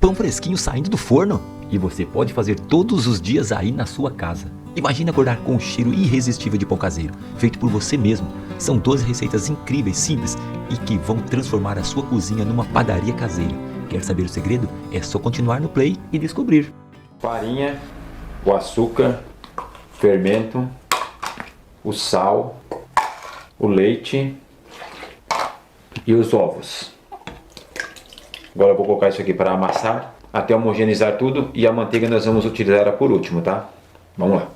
pão fresquinho saindo do forno. E você pode fazer todos os dias aí na sua casa. Imagina acordar com um cheiro irresistível de pão caseiro, feito por você mesmo. São 12 receitas incríveis, simples e que vão transformar a sua cozinha numa padaria caseira. Quer saber o segredo? É só continuar no play e descobrir. Farinha, o açúcar, fermento, o sal, o leite e os ovos. Agora eu vou colocar isso aqui para amassar até homogeneizar tudo, e a manteiga nós vamos utilizar ela por último, tá? Vamos lá.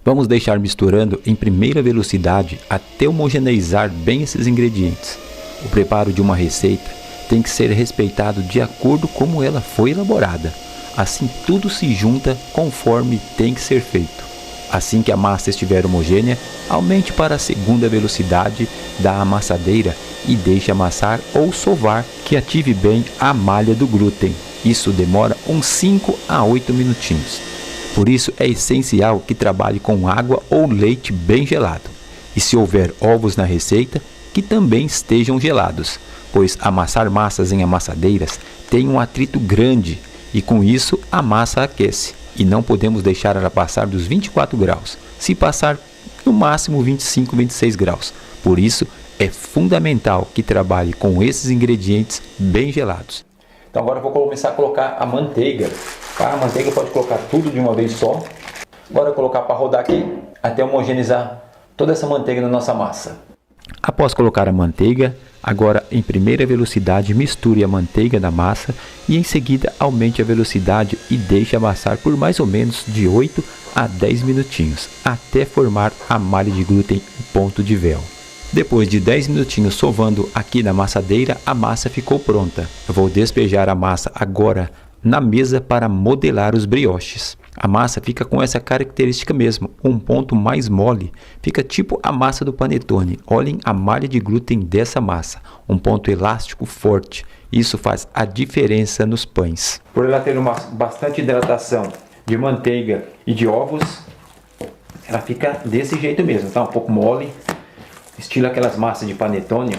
Vamos deixar misturando em primeira velocidade até homogeneizar bem esses ingredientes. O preparo de uma receita tem que ser respeitado de acordo com como ela foi elaborada. Assim tudo se junta conforme tem que ser feito. Assim que a massa estiver homogênea, aumente para a segunda velocidade da amassadeira e deixe amassar ou sovar, que ative bem a malha do glúten. Isso demora uns 5 a 8 minutinhos. Por isso é essencial que trabalhe com água ou leite bem gelado. E se houver ovos na receita, que também estejam gelados, pois amassar massas em amassadeiras tem um atrito grande e com isso a massa aquece. E não podemos deixar ela passar dos 24 graus, se passar no máximo 25, 26 graus. Por isso é fundamental que trabalhe com esses ingredientes bem gelados. Então agora eu vou começar a colocar a manteiga. Tá? A manteiga pode colocar tudo de uma vez só. Agora eu vou colocar para rodar aqui até homogeneizar toda essa manteiga na nossa massa. Após colocar a manteiga, agora em primeira velocidade misture a manteiga na massa e em seguida aumente a velocidade e deixe amassar por mais ou menos de 8 a 10 minutinhos, até formar a malha de glúten em ponto de véu. Depois de 10 minutinhos sovando aqui na amassadeira, a massa ficou pronta. Eu vou despejar a massa agora na mesa para modelar os brioches. A massa fica com essa característica mesmo, um ponto mais mole, fica tipo a massa do panetone. Olhem a malha de glúten dessa massa, um ponto elástico forte. Isso faz a diferença nos pães. Por ela ter bastante hidratação de manteiga e de ovos, ela fica desse jeito mesmo, tá? Um pouco mole, estilo aquelas massas de panetone.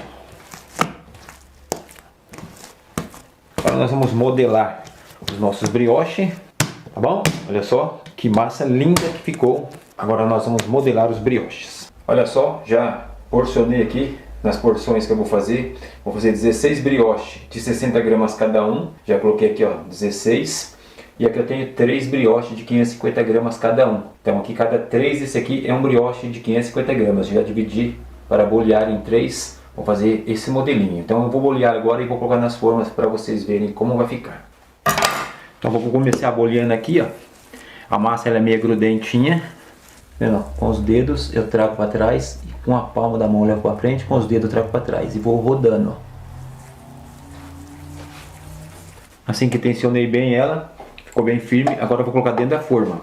Agora nós vamos modelar os nossos brioches. Tá bom? Olha só que massa linda que ficou. Agora nós vamos modelar os brioches. Olha só, já porcionei aqui nas porções que eu vou fazer. Vou fazer 16 brioches de 60 gramas cada um. Já coloquei aqui, ó, 16. E aqui eu tenho 3 brioches de 550 gramas cada um. Então aqui cada 3 desse aqui é um brioche de 550 gramas. Já dividi para bolear em 3. Vou fazer esse modelinho. Então eu vou bolear agora e vou colocar nas formas para vocês verem como vai ficar. Então vou começar boleando aqui, ó. A massa ela é meio grudentinha. Vendo? Com os dedos eu trago para trás e com a palma da mão eu levo para frente, com os dedos eu trago para trás e vou rodando, ó. Assim que tensionei bem ela, ficou bem firme. Agora eu vou colocar dentro da forma.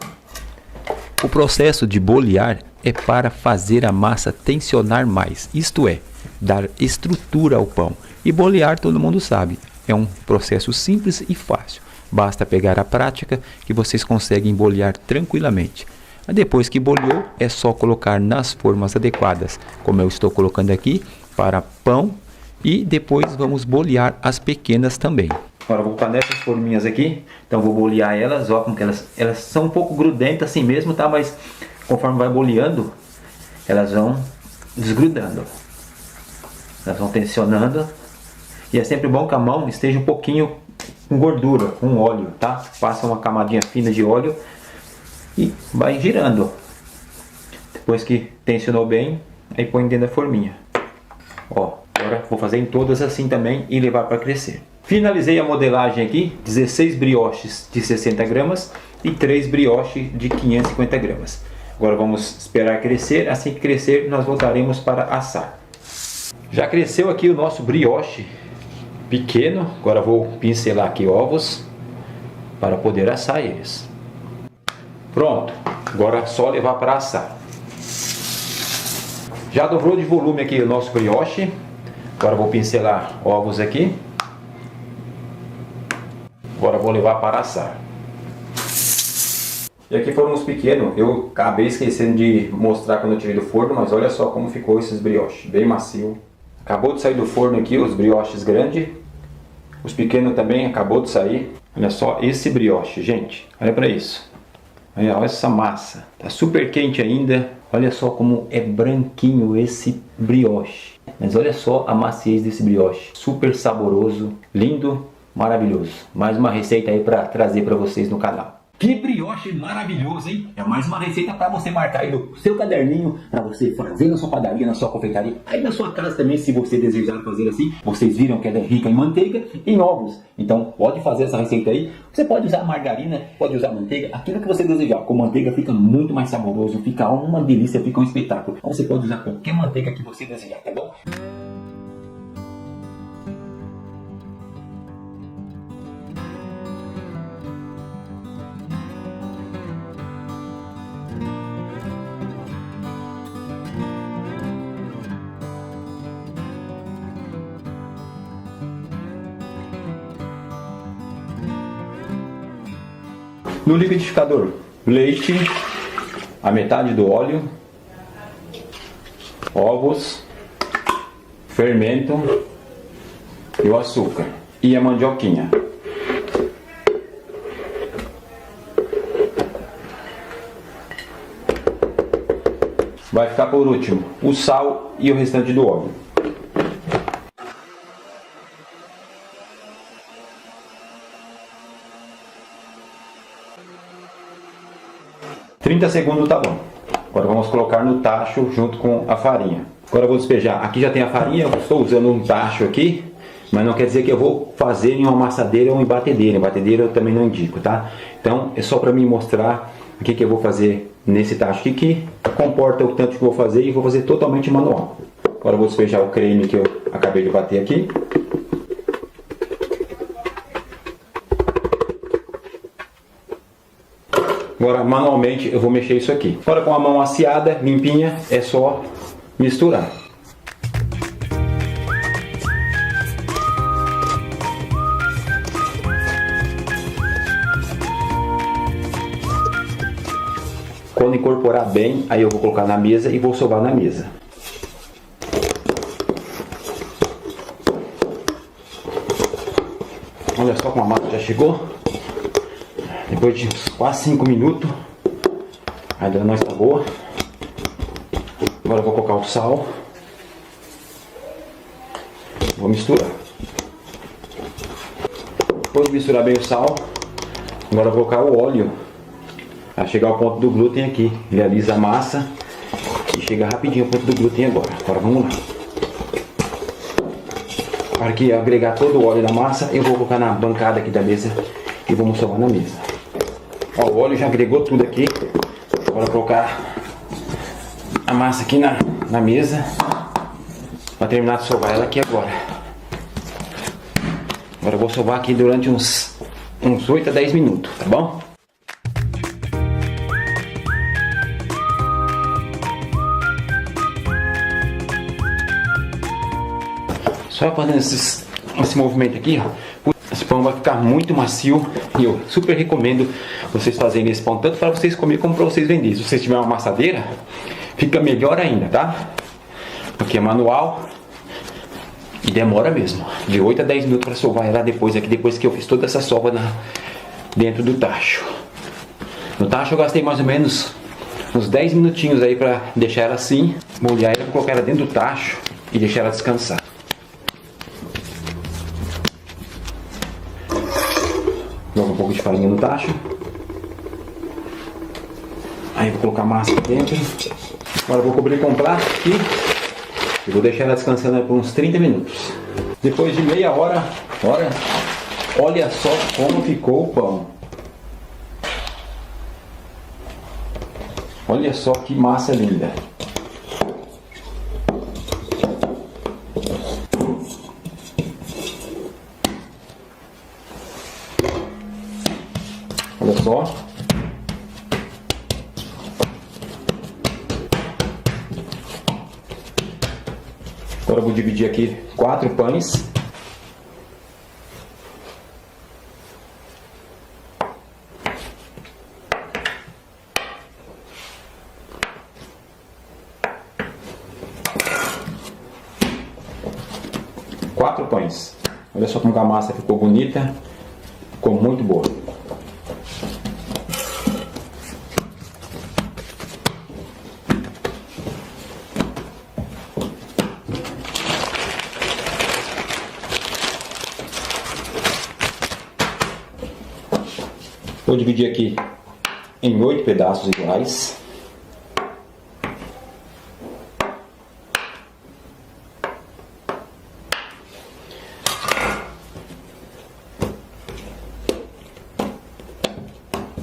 O processo de bolear é para fazer a massa tensionar mais, isto é, dar estrutura ao pão. E bolear todo mundo sabe, é um processo simples e fácil. Basta pegar a prática que vocês conseguem bolear tranquilamente. Depois que boleou, é só colocar nas formas adequadas, como eu estou colocando aqui, para pão. E depois vamos bolear as pequenas também. Agora eu vou botar nessas forminhas aqui. Então vou bolear elas, ó, como que elas são um pouco grudentas assim mesmo, tá? Mas conforme vai boleando, elas vão desgrudando. Elas vão tensionando. E é sempre bom que a mão esteja um pouquinho com gordura, com óleo, tá? Passa uma camadinha fina de óleo e vai girando. Depois que tensionou bem, aí põe dentro da forminha. Ó, agora vou fazer em todas assim também e levar para crescer. Finalizei a modelagem aqui, 16 brioches de 60 gramas e 3 brioches de 550 gramas. Agora vamos esperar crescer, assim que crescer nós voltaremos para assar. Já cresceu aqui o nosso brioche pequeno, agora vou pincelar aqui ovos para poder assar eles. Pronto, agora é só levar para assar. Já dobrou de volume aqui o nosso brioche, agora vou pincelar ovos aqui. Agora vou levar para assar. E aqui foram os pequenos, eu acabei esquecendo de mostrar quando eu tirei do forno, mas olha só como ficou esses brioches, bem macio. Acabou de sair do forno aqui os brioches grandes. Os pequenos também acabou de sair. Olha só esse brioche, gente. Olha para isso. Olha essa massa. Tá super quente ainda. Olha só como é branquinho esse brioche. Mas olha só a maciez desse brioche. Super saboroso, lindo, maravilhoso. Mais uma receita aí para trazer para vocês no canal. Que brioche maravilhoso, hein? É mais uma receita para você marcar aí no seu caderninho, para você fazer na sua padaria, na sua confeitaria, aí na sua casa também, se você desejar fazer assim. Vocês viram que ela é rica em manteiga e em ovos, então pode fazer essa receita aí. Você pode usar margarina, pode usar manteiga, aquilo que você desejar. Com manteiga fica muito mais saboroso, fica uma delícia, fica um espetáculo. Então você pode usar qualquer manteiga que você desejar, tá bom? No liquidificador, leite, a metade do óleo, ovos, fermento e o açúcar e a mandioquinha. Vai ficar por último o sal e o restante do óleo. (30 segundos tá bom. Agora vamos colocar no tacho junto com a farinha. Agora eu vou despejar. Aqui já tem a farinha, eu estou usando um tacho aqui, mas não quer dizer que eu vou fazer em uma amassadeira ou em batedeira. Em batedeira eu também não indico, tá? Então é só para mim mostrar o que eu vou fazer nesse tacho aqui, que comporta o tanto que eu vou fazer, e vou fazer totalmente manual. Agora eu vou despejar o creme que eu acabei de bater aqui. Agora manualmente eu vou mexer isso aqui. Agora com a mão aciada, limpinha, é só misturar. Quando incorporar bem, aí eu vou colocar na mesa e vou sovar na mesa. Olha só como a massa já chegou. Depois de quase 5 minutos, ainda não está boa. Agora eu vou colocar o sal. Vou misturar. Depois de misturar bem o sal, agora eu vou colocar o óleo. A chegar ao ponto do glúten aqui. Ele alisa a massa e chega rapidinho ao ponto do glúten agora. Agora vamos lá. Para que agregar todo o óleo na massa, eu vou colocar na bancada aqui da mesa e vamos sovar na mesa. Ó, o óleo já agregou tudo aqui. Agora colocar a massa aqui na mesa para terminar de sovar ela aqui agora. Agora eu vou sovar aqui durante uns 8 a 10 minutos, tá bom? Só fazendo esse movimento aqui, ó, esse pão vai ficar muito macio e eu super recomendo vocês fazerem esse pão, tanto para vocês comer como para vocês venderem. Se vocês tiverem uma amassadeira, fica melhor ainda, tá? Porque é manual e demora mesmo, de 8 a 10 minutos para sovar ela depois que eu fiz toda essa sova dentro do tacho. No tacho eu gastei mais ou menos uns 10 minutinhos aí para deixar ela assim, molhar ela, colocar ela dentro do tacho e deixar ela descansar. Joga um pouco de farinha no tacho. Aí vou colocar a massa aqui dentro. Agora eu vou cobrir com um prato aqui e vou deixar ela descansando por uns 30 minutos. Depois de meia hora, olha só como ficou o pão. Olha só que massa linda. Olha só. Agora eu vou dividir aqui 4 pães. Olha só como a massa ficou bonita. Ficou muito boa. Vou dividir aqui em 8 pedaços iguais.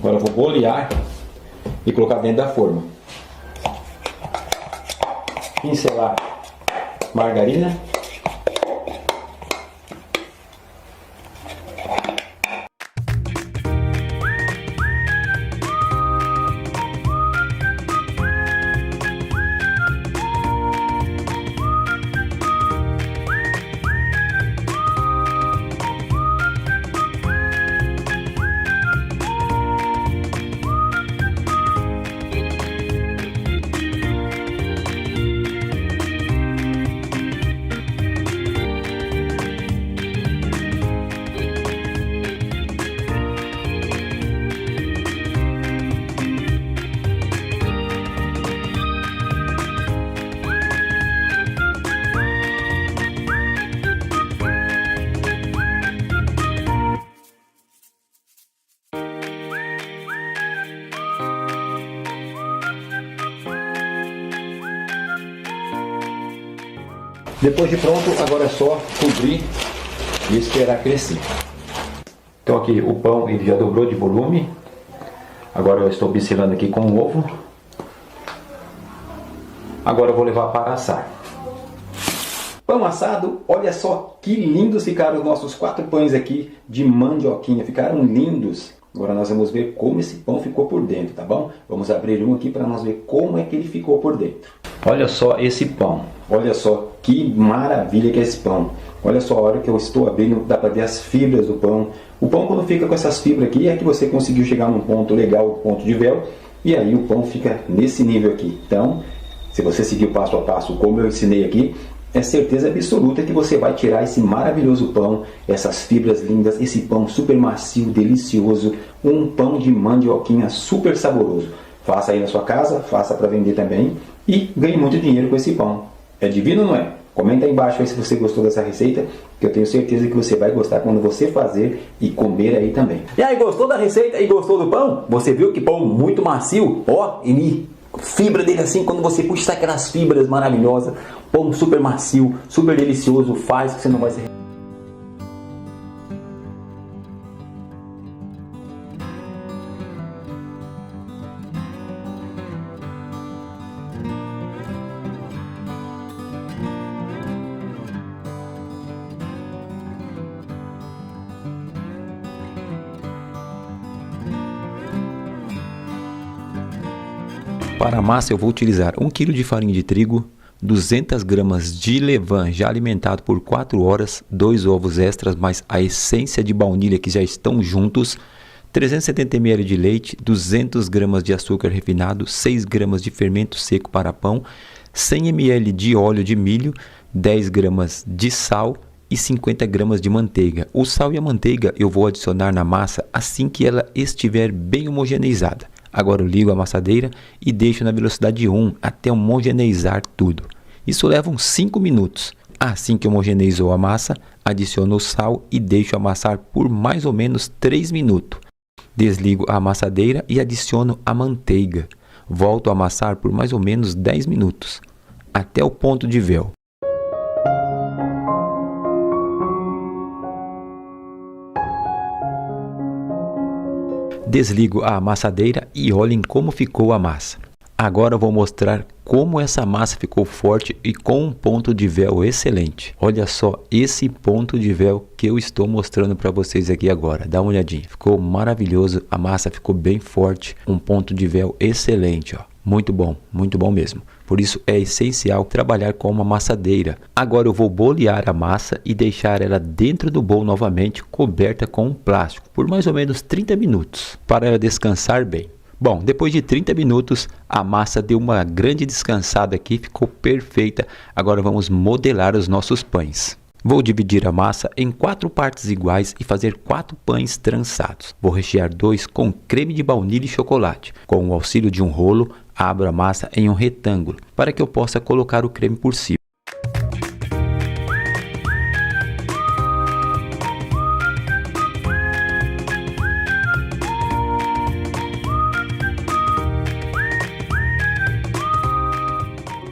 Agora eu vou bolear e colocar dentro da forma. Pincelar margarina. Depois de pronto, agora é só cobrir e esperar crescer. Então aqui o pão ele já dobrou de volume. Agora eu estou pincelando aqui com o ovo. Agora eu vou levar para assar. Pão assado, olha só que lindos ficaram os nossos 4 pães aqui de mandioquinha. Ficaram lindos. Agora nós vamos ver como esse pão ficou por dentro, tá bom? Vamos abrir um aqui para nós ver como é que ele ficou por dentro. Olha só esse pão. Olha só que maravilha que é esse pão. Olha só a hora que eu estou abrindo, dá para ver as fibras do pão. O pão quando fica com essas fibras aqui é que você conseguiu chegar num ponto legal, ponto de véu. E aí o pão fica nesse nível aqui. Então, se você seguir o passo a passo como eu ensinei aqui, é certeza absoluta que você vai tirar esse maravilhoso pão, essas fibras lindas, esse pão super macio, delicioso, um pão de mandioquinha super saboroso. Faça aí na sua casa, faça para vender também e ganhe muito dinheiro com esse pão. É divino ou não é? Comenta aí embaixo aí se você gostou dessa receita, que eu tenho certeza que você vai gostar quando você fazer e comer aí também. E aí, gostou da receita e gostou do pão? Você viu que pão muito macio? Ó, e fibra dele assim, quando você puxa aquelas fibras maravilhosas, pão super macio, super delicioso, faz que você não vai se... Para a massa eu vou utilizar 1 kg de farinha de trigo, 200 gramas de levain já alimentado por 4 horas, 2 ovos extras mais a essência de baunilha que já estão juntos, 370 ml de leite, 200 gramas de açúcar refinado, 6 gramas de fermento seco para pão, 100 ml de óleo de milho, 10 gramas de sal e 50 gramas de manteiga. O sal e a manteiga eu vou adicionar na massa assim que ela estiver bem homogeneizada. Agora eu ligo a amassadeira e deixo na velocidade 1 até homogeneizar tudo. Isso leva uns 5 minutos. Assim que homogeneizou a massa, adiciono o sal e deixo amassar por mais ou menos 3 minutos. Desligo a amassadeira e adiciono a manteiga. Volto a amassar por mais ou menos 10 minutos, até o ponto de véu. Desligo a amassadeira e olhem como ficou a massa. Agora vou mostrar como essa massa ficou forte e com um ponto de véu excelente. Olha só esse ponto de véu que eu estou mostrando para vocês aqui agora. Dá uma olhadinha. Ficou maravilhoso, a massa ficou bem forte, um ponto de véu excelente, ó. Muito bom mesmo. Por isso é essencial trabalhar com uma amassadeira. Agora eu vou bolear a massa e deixar ela dentro do bowl novamente, coberta com um plástico, por mais ou menos 30 minutos, para ela descansar bem. Bom, depois de 30 minutos, a massa deu uma grande descansada aqui, ficou perfeita. Agora vamos modelar os nossos pães. Vou dividir a massa em 4 partes iguais e fazer 4 pães trançados. Vou rechear 2 com creme de baunilha e chocolate. Com o auxílio de um rolo, abro a massa em um retângulo para que eu possa colocar o creme por cima.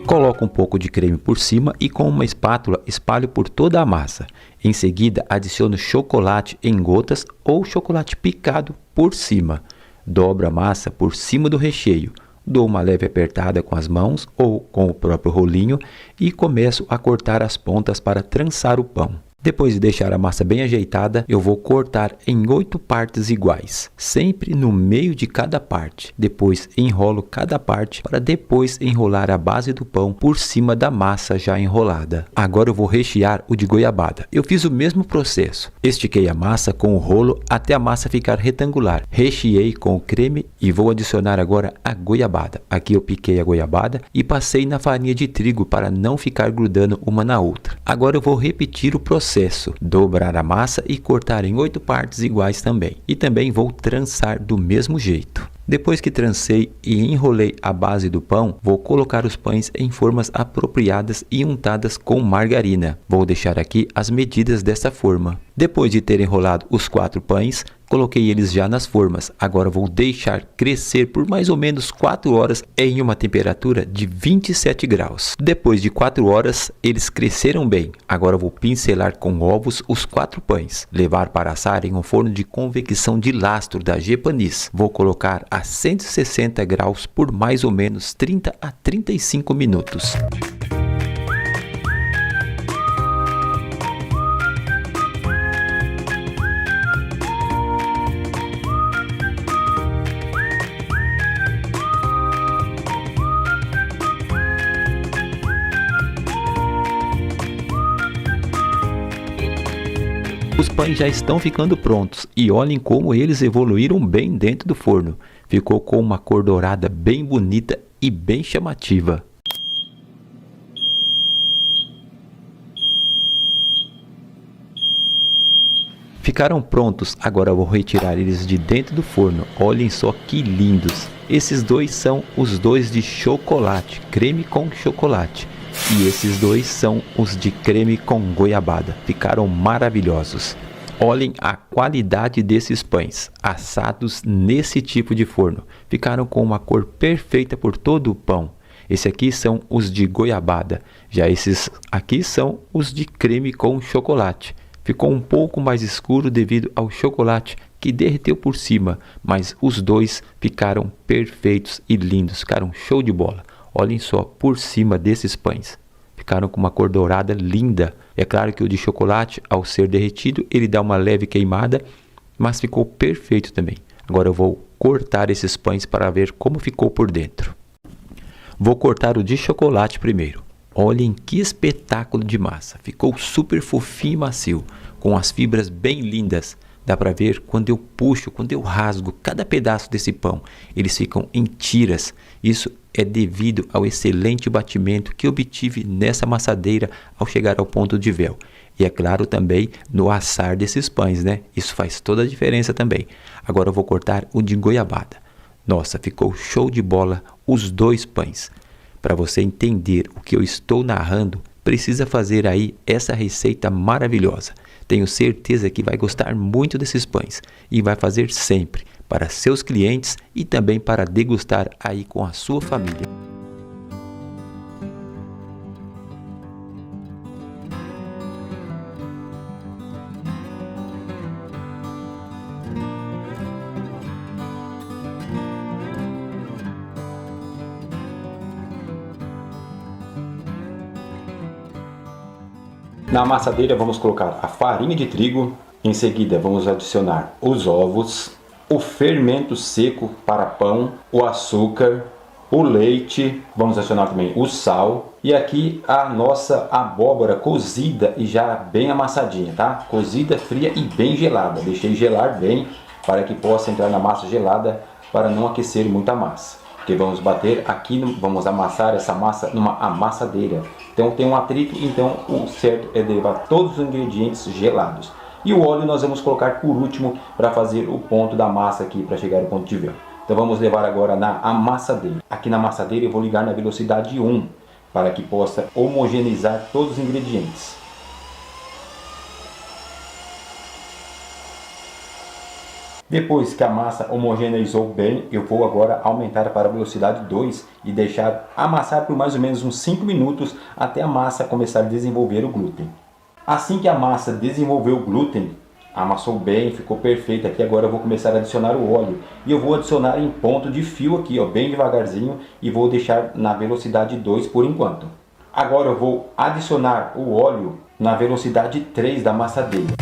Coloco um pouco de creme por cima e com uma espátula espalho por toda a massa. Em seguida, adiciono chocolate em gotas ou chocolate picado por cima. Dobro a massa por cima do recheio. Dou uma leve apertada com as mãos ou com o próprio rolinho e começo a cortar as pontas para trançar o pão. Depois de deixar a massa bem ajeitada, eu vou cortar em 8 partes iguais, sempre no meio de cada parte. Depois enrolo cada parte para depois enrolar a base do pão por cima da massa já enrolada. Agora eu vou rechear o de goiabada. Eu fiz o mesmo processo. Estiquei a massa com o rolo até a massa ficar retangular. Recheei com o creme e vou adicionar agora a goiabada. Aqui eu piquei a goiabada e passei na farinha de trigo para não ficar grudando uma na outra. Agora eu vou repetir o processo. Dobrar a massa e cortar em 8 partes iguais também. E também vou trançar do mesmo jeito. Depois que trancei e enrolei a base do pão, vou colocar os pães em formas apropriadas e untadas com margarina. Vou deixar aqui as medidas dessa forma. Depois de ter enrolado os 4 pães, coloquei eles já nas formas. Agora vou deixar crescer por mais ou menos 4 horas em uma temperatura de 27 graus. Depois de 4 horas, eles cresceram bem. Agora vou pincelar com ovos os 4 pães. Levar para assar em um forno de convecção de lastro da Gepanis. Vou colocar a 160 graus por mais ou menos 30 a 35 minutos. Os pães já estão ficando prontos e olhem como eles evoluíram bem dentro do forno. Ficou com uma cor dourada bem bonita e bem chamativa. Ficaram prontos, agora eu vou retirar eles de dentro do forno. Olhem só que lindos! Esses dois são os dois de chocolate, creme com chocolate. E esses dois são os de creme com goiabada. Ficaram maravilhosos. Olhem a qualidade desses pães, assados nesse tipo de forno. Ficaram com uma cor perfeita por todo o pão. Esse aqui são os de goiabada. Já esses aqui são os de creme com chocolate. Ficou um pouco mais escuro devido ao chocolate que derreteu por cima. Mas os dois ficaram perfeitos e lindos. Ficaram show de bola. Olhem só por cima desses pães. Ficaram com uma cor dourada linda. É claro que o de chocolate, ao ser derretido, ele dá uma leve queimada, mas ficou perfeito também. Agora eu vou cortar esses pães para ver como ficou por dentro. Vou cortar o de chocolate primeiro. Olhem que espetáculo de massa. Ficou super fofinho e macio, com as fibras bem lindas. Dá para ver quando eu puxo, quando eu rasgo cada pedaço desse pão, eles ficam em tiras. Isso é devido ao excelente batimento que obtive nessa amassadeira ao chegar ao ponto de véu. E é claro também no assar desses pães, né? Isso faz toda a diferença também. Agora eu vou cortar o de goiabada. Nossa, ficou show de bola os dois pães. Para você entender o que eu estou narrando, precisa fazer aí essa receita maravilhosa. Tenho certeza que vai gostar muito desses pães e vai fazer sempre para seus clientes e também para degustar aí com a sua família. Na amassadeira vamos colocar a farinha de trigo, em seguida vamos adicionar os ovos, o fermento seco para pão, o açúcar, o leite, vamos adicionar também o sal e aqui a nossa abóbora cozida e já bem amassadinha, tá? Cozida, fria e bem gelada. Deixei gelar bem para que possa entrar na massa gelada para não aquecer muito a massa. porque vamos bater aqui, vamos amassar essa massa numa amassadeira. Então tem um atrito, então o certo é levar todos os ingredientes gelados. E o óleo nós vamos colocar por último para fazer o ponto da massa aqui, para chegar ao ponto de véu. Então vamos levar agora na amassadeira. Aqui na amassadeira eu vou ligar na velocidade 1, para que possa homogeneizar todos os ingredientes. Depois que a massa homogeneizou bem, eu vou agora aumentar para a velocidade 2 e deixar amassar por mais ou menos uns 5 minutos até a massa começar a desenvolver o glúten. Assim que a massa desenvolveu o glúten, amassou bem, ficou perfeita aqui, agora eu vou começar a adicionar o óleo. E eu vou adicionar em ponto de fio aqui, ó, bem devagarzinho, e vou deixar na velocidade 2 por enquanto. Agora eu vou adicionar o óleo na velocidade 3 da amassadeira.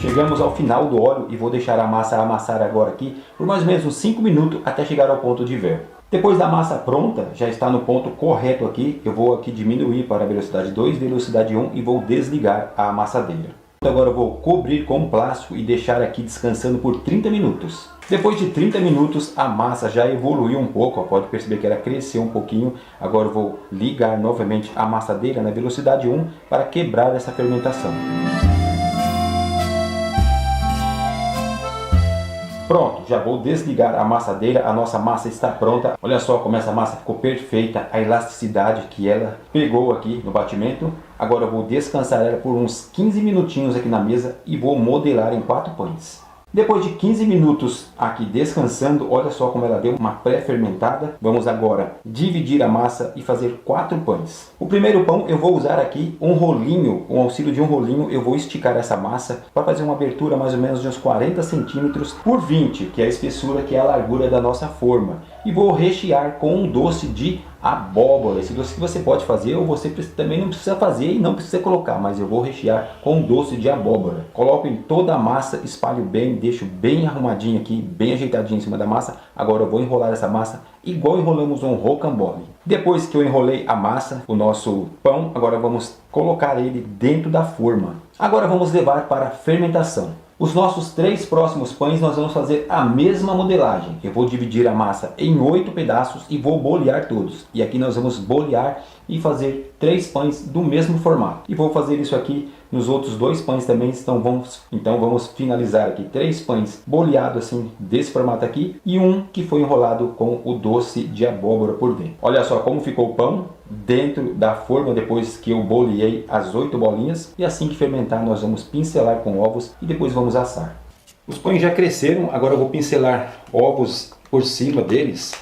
Chegamos ao final do óleo e vou deixar a massa amassar agora aqui por mais ou menos uns 5 minutos até chegar ao ponto de véu. Depois da massa pronta, já está no ponto correto aqui, eu vou aqui diminuir para a velocidade 2, velocidade 1 e vou desligar a amassadeira. Agora eu vou cobrir com plástico e deixar aqui descansando por 30 minutos. Depois de 30 minutos a massa já evoluiu um pouco, ó, pode perceber que ela cresceu um pouquinho. Agora eu vou ligar novamente a amassadeira na velocidade 1 para quebrar essa fermentação. Pronto, já vou desligar a amassadeira, a nossa massa está pronta. Olha só como essa massa ficou perfeita, a elasticidade que ela pegou aqui no batimento. Agora eu vou descansar ela por uns 15 minutinhos aqui na mesa e vou modelar em 4 pães. Depois de 15 minutos aqui descansando, olha só como ela deu uma pré-fermentada. Vamos agora dividir a massa e fazer 4 pães. O primeiro pão eu vou usar aqui um rolinho, um auxílio de um rolinho. Eu vou esticar essa massa para fazer uma abertura mais ou menos de uns 40 centímetros por 20, que é a espessura, que é a largura da nossa forma. E vou rechear com um doce de abóbora. Esse doce que você pode fazer ou você também não precisa fazer e não precisa colocar, mas eu vou rechear com doce de abóbora. Coloco em toda a massa, espalho bem, deixo bem arrumadinho aqui, bem ajeitadinho em cima da massa. Agora eu vou enrolar essa massa igual enrolamos um rocambole. Depois que eu enrolei a massa, o nosso pão, agora vamos colocar ele dentro da forma. Agora vamos levar para a fermentação. Os nossos 3 próximos pães nós vamos fazer a mesma modelagem. Eu vou dividir a massa em 8 pedaços e vou bolear todos. E aqui nós vamos bolear e fazer 3 pães do mesmo formato. E vou fazer isso aqui nos outros 2 pães também. Então vamos finalizar aqui 3 pães boleados assim, desse formato aqui. E um que foi enrolado com o doce de abóbora por dentro. Olha só como ficou o pão dentro da forma depois que eu boleei as 8 bolinhas. E assim que fermentar nós vamos pincelar com ovos e depois vamos assar. Os pães já cresceram, agora eu vou pincelar ovos por cima deles.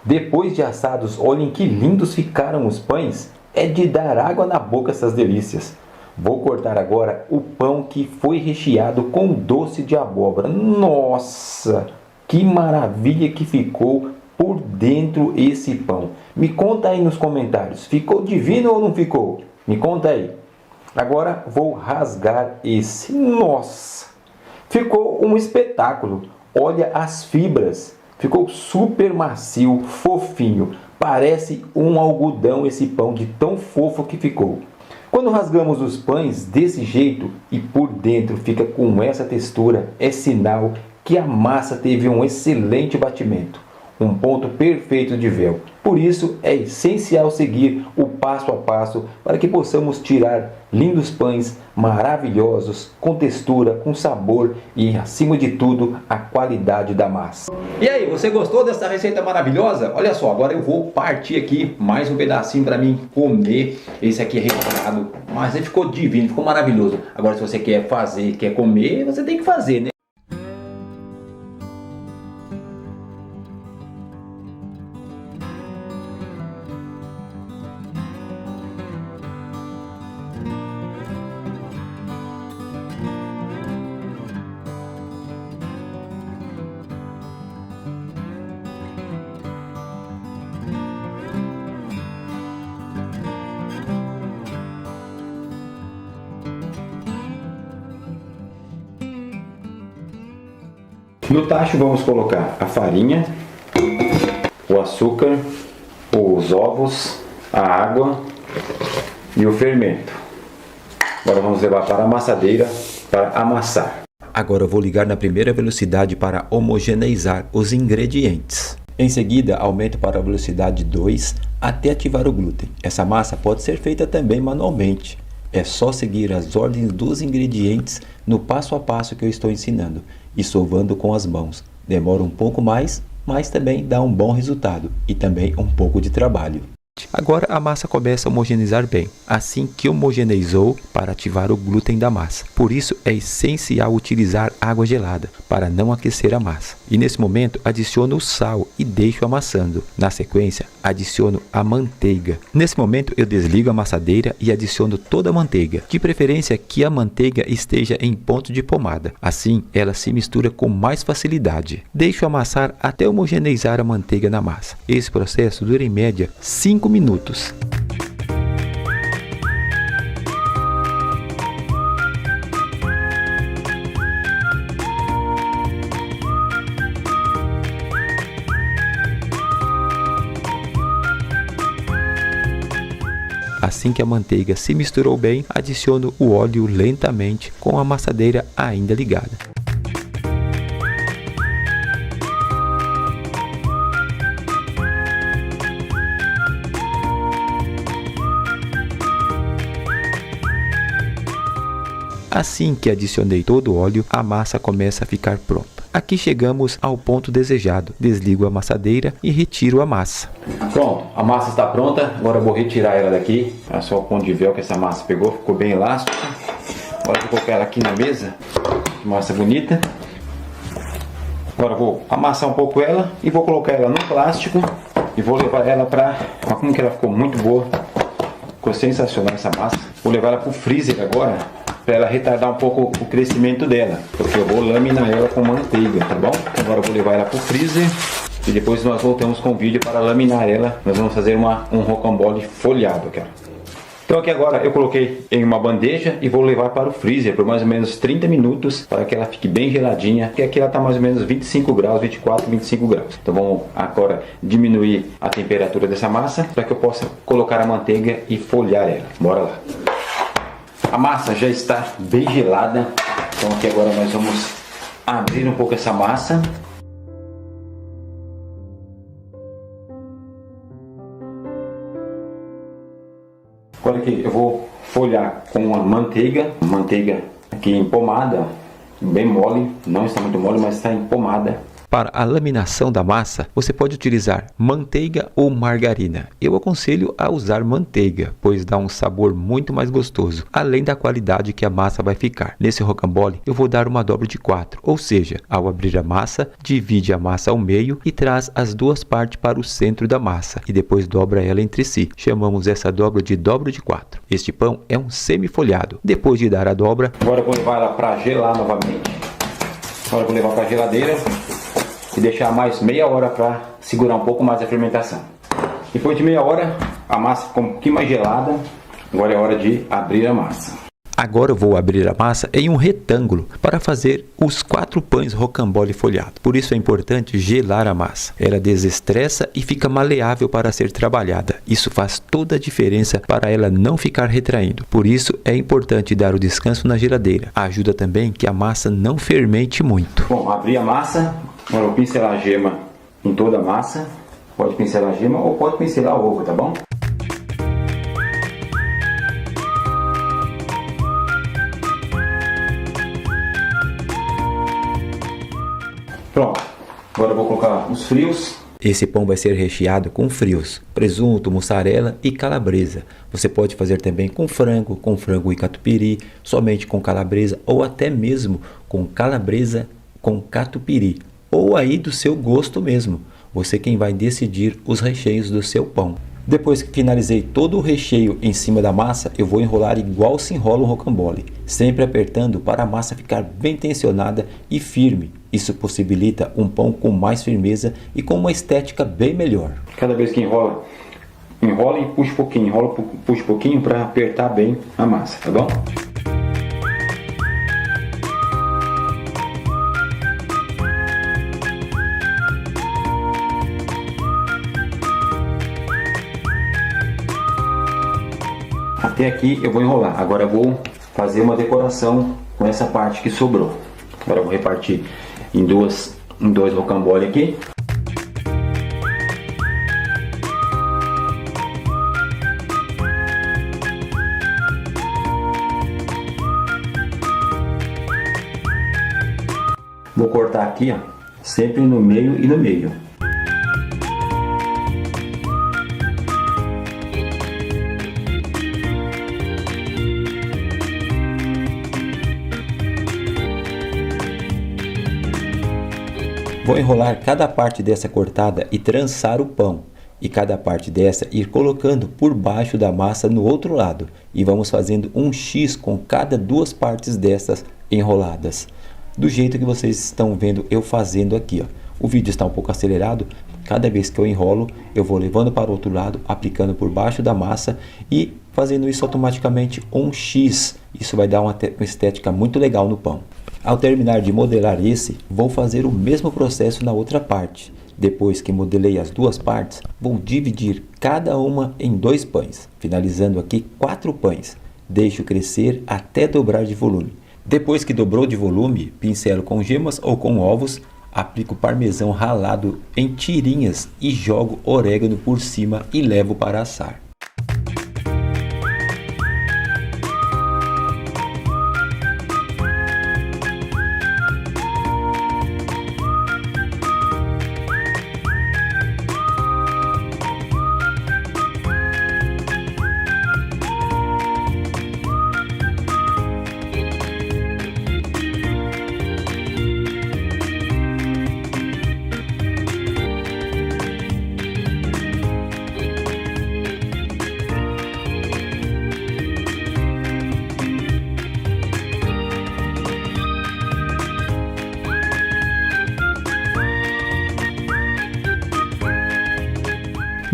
Depois de assados, olhem que lindos ficaram os pães. É de dar água na boca essas delícias. Vou cortar agora o pão que foi recheado com doce de abóbora. Nossa, que maravilha que ficou por dentro esse pão. Me conta aí nos comentários, ficou divino ou não ficou? Me conta aí. Agora vou rasgar esse. Nossa, ficou um espetáculo. Olha as fibras. Ficou super macio, fofinho. Parece um algodão esse pão de tão fofo que ficou. Quando rasgamos os pães desse jeito e por dentro fica com essa textura, é sinal que a massa teve um excelente batimento. um ponto perfeito de véu. Por isso é essencial seguir o passo a passo para que possamos tirar lindos pães maravilhosos, com textura, com sabor e, acima de tudo, a qualidade da massa. E aí, você gostou dessa receita maravilhosa? Olha só, agora eu vou partir aqui mais um pedacinho para mim comer. Esse aqui é recheado, mas ele ficou divino, ficou maravilhoso. Agora, se você quer fazer, quer comer, você tem que fazer, né? No tacho vamos colocar a farinha, o açúcar, os ovos, a água e o fermento. Agora vamos levar para a amassadeira para amassar. Agora eu vou ligar na primeira velocidade para homogeneizar os ingredientes. Em seguida, aumento para a velocidade 2 até ativar o glúten. Essa massa pode ser feita também manualmente. É só seguir as ordens dos ingredientes no passo a passo que eu estou ensinando e sovando com as mãos. Demora um pouco mais, mas também dá um bom resultado e também um pouco de trabalho. Agora a massa começa a homogeneizar bem, assim que homogeneizou, para ativar o glúten da massa. Por isso é essencial utilizar água gelada para não aquecer a massa. E nesse momento adiciono o sal e deixo amassando. Na sequência adiciono a manteiga. Nesse momento eu desligo a amassadeira e adiciono toda a manteiga. De preferência que a manteiga esteja em ponto de pomada. Assim ela se mistura com mais facilidade. Deixo amassar até homogeneizar a manteiga na massa. Esse processo dura em média 5 minutos. Assim que a manteiga se misturou bem, adiciono o óleo lentamente com a amassadeira ainda ligada. Assim que adicionei todo o óleo, a massa começa a ficar pronta. Aqui chegamos ao ponto desejado. Desligo a amassadeira e retiro a massa. Pronto, a massa está pronta. Agora eu vou retirar ela daqui. Olha só o ponto de véu que essa massa pegou. Ficou bem elástica. Agora eu vou colocar ela aqui na mesa. Que massa bonita. Agora eu vou amassar um pouco ela e vou colocar ela no plástico. E vou levar ela para... Olha como que ela ficou muito boa. Ficou sensacional essa massa. Vou levar ela para o freezer agora, para ela retardar um pouco o crescimento dela, porque eu vou laminar ela com manteiga, tá bom? Agora eu vou levar ela para o freezer e depois nós voltamos com o vídeo para laminar ela. Nós vamos fazer um rocambole folhado, cara. Então aqui agora eu coloquei em uma bandeja e vou levar para o freezer por mais ou menos 30 minutos para que ela fique bem geladinha, porque aqui ela está mais ou menos 25 graus, 24, 25 graus. Então vamos agora diminuir a temperatura dessa massa para que eu possa colocar a manteiga e folhar ela. Bora lá. A massa já está bem gelada, então aqui agora nós vamos abrir um pouco essa massa. Agora aqui eu vou folhar com a manteiga aqui em pomada, bem mole, não está muito mole, mas está em pomada. Para a laminação da massa, você pode utilizar manteiga ou margarina. Eu aconselho a usar manteiga, pois dá um sabor muito mais gostoso, além da qualidade que a massa vai ficar. Nesse rocambole, eu vou dar uma dobra de 4, ou seja, ao abrir a massa, divide a massa ao meio e traz as duas partes para o centro da massa, e depois dobra ela entre si. Chamamos essa dobra de 4. Este pão é um semi-folhado. Depois de dar a dobra... Agora eu vou levar ela para gelar novamente. Agora eu vou levar para a geladeira e deixar mais meia hora para segurar um pouco mais a fermentação. Depois de meia hora, a massa ficou um pouquinho mais gelada. Agora é hora de abrir a massa. Agora eu vou abrir a massa em um retângulo para fazer os 4 pães rocambole folhado. Por isso é importante gelar a massa. Ela desestressa e fica maleável para ser trabalhada. Isso faz toda a diferença para ela não ficar retraindo. Por isso é importante dar o descanso na geladeira. Ajuda também que a massa não fermente muito. Bom, abri a massa. Agora eu vou pincelar a gema em toda a massa. Pode pincelar a gema ou pode pincelar o ovo, tá bom? Pronto, agora eu vou colocar os frios. Esse pão vai ser recheado com frios, presunto, mussarela e calabresa. Você pode fazer também com frango e catupiry, somente com calabresa ou até mesmo com calabresa com catupiry. Ou aí do seu gosto mesmo. Você quem vai decidir os recheios do seu pão. Depois que finalizei todo o recheio em cima da massa, eu vou enrolar igual se enrola um rocambole, sempre apertando para a massa ficar bem tensionada e firme. Isso possibilita um pão com mais firmeza e com uma estética bem melhor. Cada vez que enrola e puxa um pouquinho, enrola e puxa um pouquinho para apertar bem a massa, tá bom? Até aqui eu vou enrolar. Agora eu vou fazer uma decoração com essa parte que sobrou. Agora eu vou repartir em dois rocambole aqui. Vou cortar aqui, ó, sempre no meio e no meio. Vou enrolar cada parte dessa cortada e trançar o pão. E cada parte dessa ir colocando por baixo da massa no outro lado. E vamos fazendo um X com cada duas partes dessas enroladas. Do jeito que vocês estão vendo eu fazendo aqui, ó. O vídeo está um pouco acelerado. Cada vez que eu enrolo, eu vou levando para o outro lado, aplicando por baixo da massa e fazendo isso automaticamente um X. Isso vai dar uma estética muito legal no pão. Ao terminar de modelar esse, vou fazer o mesmo processo na outra parte. Depois que modelei as duas partes, vou dividir cada uma em 2 pães, finalizando aqui 4 pães. Deixo crescer até dobrar de volume. Depois que dobrou de volume, pincelo com gemas ou com ovos, aplico parmesão ralado em tirinhas e jogo orégano por cima e levo para assar.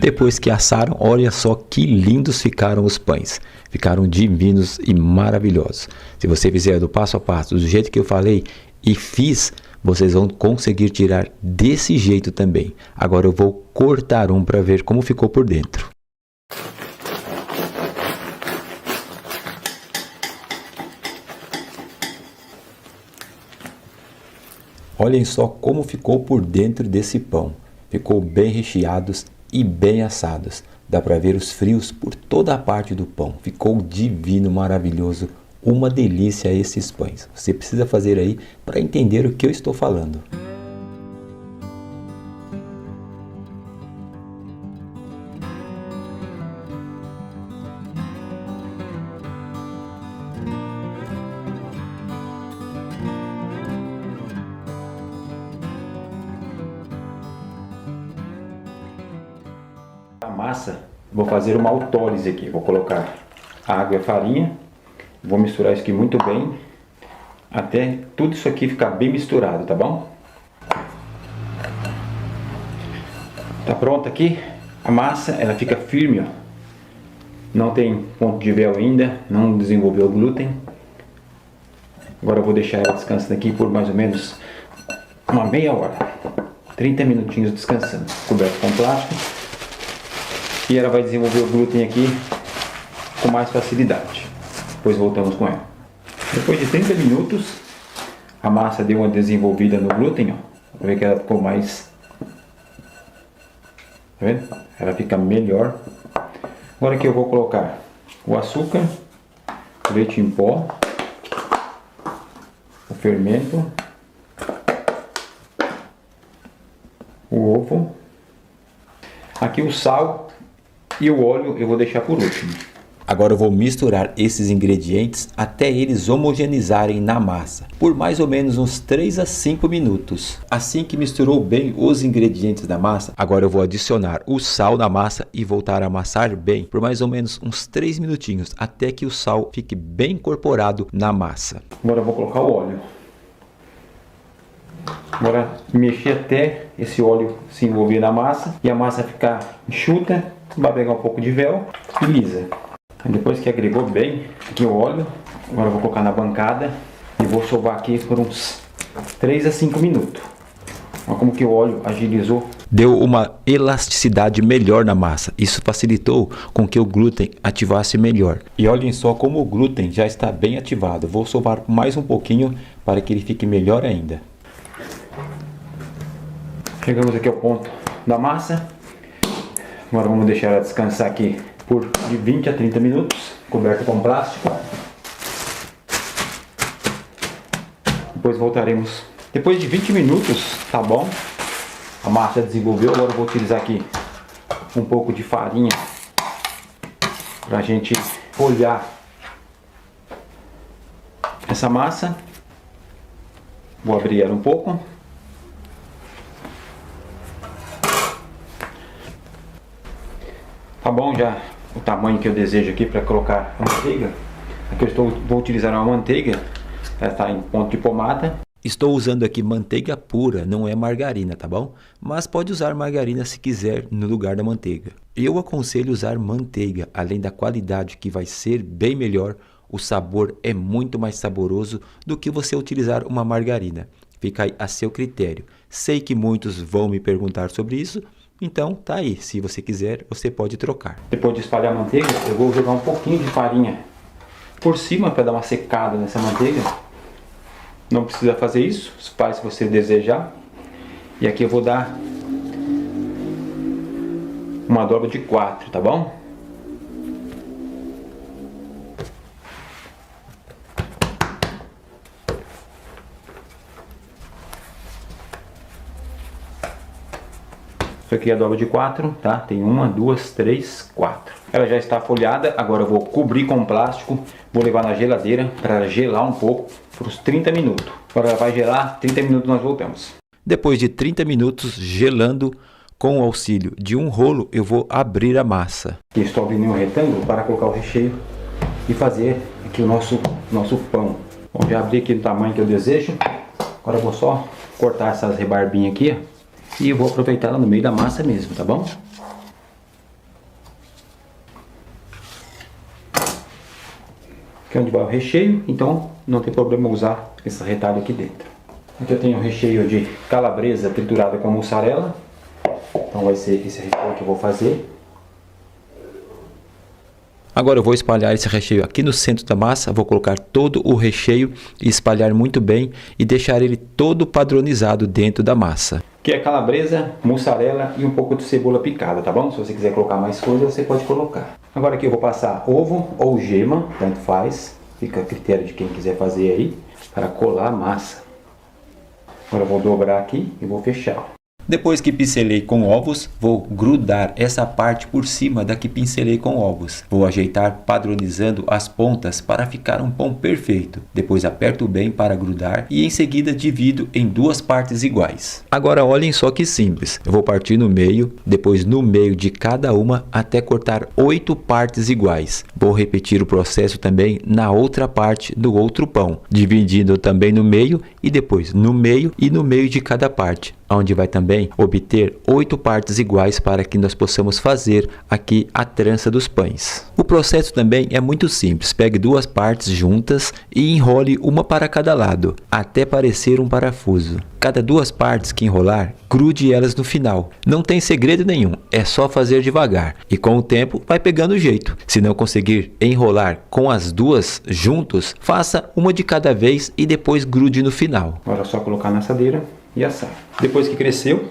Depois que assaram, olha só que lindos ficaram os pães. Ficaram divinos e maravilhosos. Se você fizer do passo a passo, do jeito que eu falei e fiz, vocês vão conseguir tirar desse jeito também. Agora eu vou cortar um para ver como ficou por dentro. Olhem só como ficou por dentro desse pão. Ficou bem recheados e bem assados. Dá para ver os frios por toda a parte do pão. Ficou divino, maravilhoso. Uma delícia esses pães. Você precisa fazer aí para entender o que eu estou falando. A massa, vou fazer uma autólise aqui. Vou colocar água e farinha. Vou misturar isso aqui muito bem, até tudo isso aqui ficar bem misturado, tá bom? Tá pronta aqui a massa, ela fica firme, ó. Não tem ponto de véu ainda, não desenvolveu o glúten. Agora eu vou deixar ela descansando aqui por mais ou menos uma meia hora, 30 minutinhos descansando, coberto com plástico. E ela vai desenvolver o glúten aqui com mais facilidade. Depois voltamos com ela. Depois de 30 minutos, a massa deu uma desenvolvida no glúten, ó. Pra ver que ela ficou mais Tá vendo? Ela fica melhor. Agora aqui eu vou colocar o açúcar, o leite em pó, o fermento, o ovo, aqui o sal e o óleo eu vou deixar por último. Agora eu vou misturar esses ingredientes até eles homogeneizarem na massa, por mais ou menos uns 3 a 5 minutos. Assim que misturou bem os ingredientes da massa, agora eu vou adicionar o sal na massa e voltar a amassar bem por mais ou menos uns 3 minutinhos, até que o sal fique bem incorporado na massa. Agora eu vou colocar o óleo. Agora mexer até esse óleo se envolver na massa e a massa ficar enxuta, vai pegar um pouco de véu e lisa. Depois que agregou bem aqui o óleo, agora eu vou colocar na bancada e vou sovar aqui por uns 3 a 5 minutos. Olha como que o óleo agilizou. Deu uma elasticidade melhor na massa. Isso facilitou com que o glúten ativasse melhor. E olhem só como o glúten já está bem ativado. Vou sovar mais um pouquinho para que ele fique melhor ainda. Chegamos aqui ao ponto da massa. Agora vamos deixar ela descansar aqui por de 20 a 30 minutos, coberto com plástico. Depois voltaremos. Depois de 20 minutos, tá bom? A massa desenvolveu. Agora eu vou utilizar aqui um pouco de farinha para a gente folhar essa massa. Vou abrir ela um pouco. Tá bom já o tamanho que eu desejo aqui para colocar a manteiga. Aqui eu vou utilizar uma manteiga, ela está em ponto de pomada. Estou usando aqui manteiga pura, não é margarina, tá bom? Mas pode usar margarina se quiser no lugar da manteiga. Eu aconselho usar manteiga, além da qualidade que vai ser bem melhor, o sabor é muito mais saboroso do que você utilizar uma margarina. Fica aí a seu critério. Sei que muitos vão me perguntar sobre isso, então tá aí, se você quiser, você pode trocar. Depois de espalhar a manteiga, eu vou jogar um pouquinho de farinha por cima para dar uma secada nessa manteiga. Não precisa fazer isso, faz se você desejar. E aqui eu vou dar uma dobra de 4, tá bom? Isso aqui é a dobra de 4, tá? Tem 1, 2, 3, 4. Ela já está folhada, agora eu vou cobrir com plástico, vou levar na geladeira para gelar um pouco por uns 30 minutos. Agora ela vai gelar, 30 minutos nós voltamos. Depois de 30 minutos gelando, com o auxílio de um rolo, eu vou abrir a massa. Aqui estou abrindo um retângulo para colocar o recheio e fazer aqui o nosso pão. Bom, já abri aqui do tamanho que eu desejo. Agora eu vou só cortar essas rebarbinhas aqui, ó. E eu vou aproveitar ela no meio da massa mesmo, tá bom? Aqui é onde vai o recheio, então não tem problema usar esse retalho aqui dentro. Aqui eu tenho o recheio de calabresa triturada com mussarela. Então vai ser esse recheio que eu vou fazer. Agora eu vou espalhar esse recheio aqui no centro da massa, vou colocar todo o recheio e espalhar muito bem e deixar ele todo padronizado dentro da massa. Aqui é calabresa, mussarela e um pouco de cebola picada, tá bom? Se você quiser colocar mais coisa, você pode colocar. Agora aqui eu vou passar ovo ou gema, tanto faz, fica a critério de quem quiser fazer aí, para colar a massa. Agora eu vou dobrar aqui e vou fechar. Depois que pincelei com ovos, vou grudar essa parte por cima da que pincelei com ovos. Vou ajeitar padronizando as pontas para ficar um pão perfeito. Depois aperto bem para grudar e em seguida divido em 2 partes iguais. Agora olhem só que simples. Eu vou partir no meio, depois no meio de cada uma até cortar 8 partes iguais. Vou repetir o processo também na outra parte do outro pão, dividindo também no meio e depois no meio e no meio de cada parte, onde vai também obter 8 partes iguais para que nós possamos fazer aqui a trança dos pães. O processo também é muito simples. Pegue 2 partes juntas e enrole uma para cada lado, até parecer um parafuso. Cada 2 partes que enrolar, grude elas no final. Não tem segredo nenhum, é só fazer devagar e com o tempo vai pegando o jeito. Se não conseguir enrolar com as 2 juntos, faça uma de cada vez e depois grude no final. Agora é só colocar na assadeira e assar. Depois que cresceu,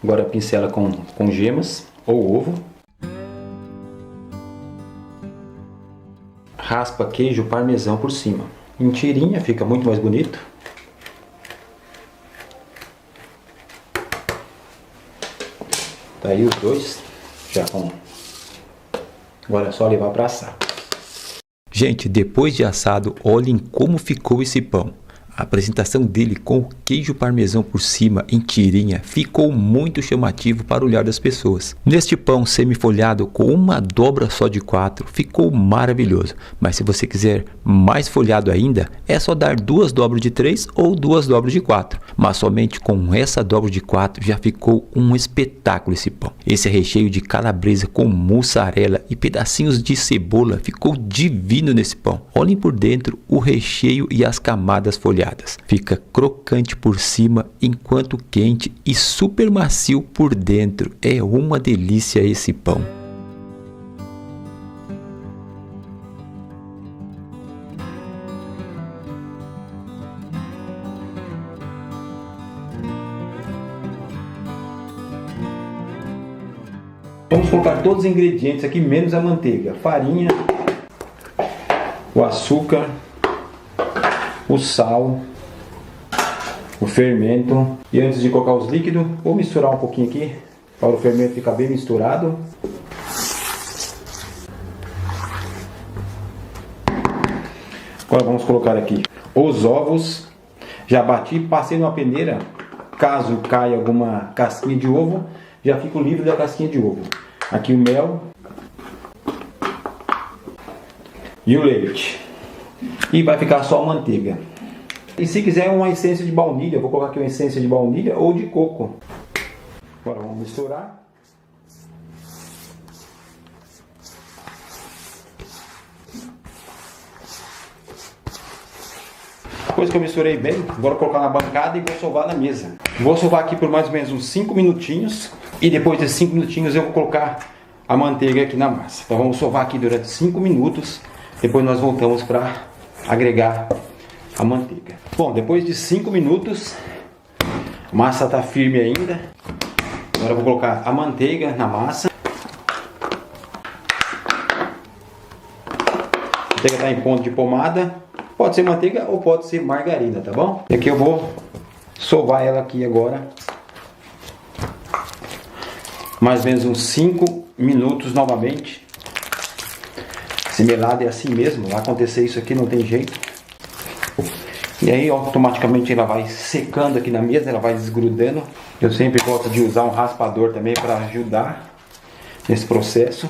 agora pincela com gemas o ovo. Raspa queijo parmesão por cima. Em tirinha fica muito mais bonito. Tá aí os dois já com. Agora é só levar para assar. Gente, depois de assado, olhem como ficou esse pão. A apresentação dele com o queijo parmesão por cima em tirinha ficou muito chamativo para o olhar das pessoas. Neste pão semi-folhado com uma dobra só de 4 ficou maravilhoso, mas se você quiser mais folhado ainda, é só dar 2 dobras de 3 ou 2 dobras de 4, mas somente com essa dobra de 4 já ficou um espetáculo esse pão. Esse recheio de calabresa com mussarela e pedacinhos de cebola ficou divino nesse pão. Olhem por dentro o recheio e as camadas folhadas. Fica crocante por cima enquanto quente e super macio por dentro. É uma delícia esse pão. Vamos colocar todos os ingredientes aqui, menos a manteiga, farinha, o açúcar, o sal, o fermento. E antes de colocar os líquidos, vou misturar um pouquinho aqui para o fermento ficar bem misturado. Agora vamos colocar aqui os ovos. Já bati, passei numa peneira. Caso caia alguma casquinha de ovo, já fico livre da casquinha de ovo. Aqui o mel e o leite. E vai ficar só a manteiga. E se quiser uma essência de baunilha, eu vou colocar aqui uma essência de baunilha ou de coco. Agora vamos misturar. Depois que eu misturei bem, agora colocar na bancada e vou sovar na mesa. Vou sovar aqui por mais ou menos uns 5 minutinhos. E depois desses 5 minutinhos eu vou colocar a manteiga aqui na massa. Então vamos sovar aqui durante 5 minutos. Depois nós voltamos para agregar a manteiga. Bom, depois de 5 minutos, a massa está firme ainda. Agora eu vou colocar a manteiga na massa. A manteiga está em ponto de pomada. Pode ser manteiga ou pode ser margarina, tá bom? E aqui eu vou sovar ela aqui agora. Mais ou menos uns 5 minutos novamente. Esse melado é assim mesmo, vai acontecer isso aqui, não tem jeito. E aí automaticamente ela vai secando aqui na mesa, ela vai desgrudando. Eu sempre gosto de usar um raspador também para ajudar nesse processo.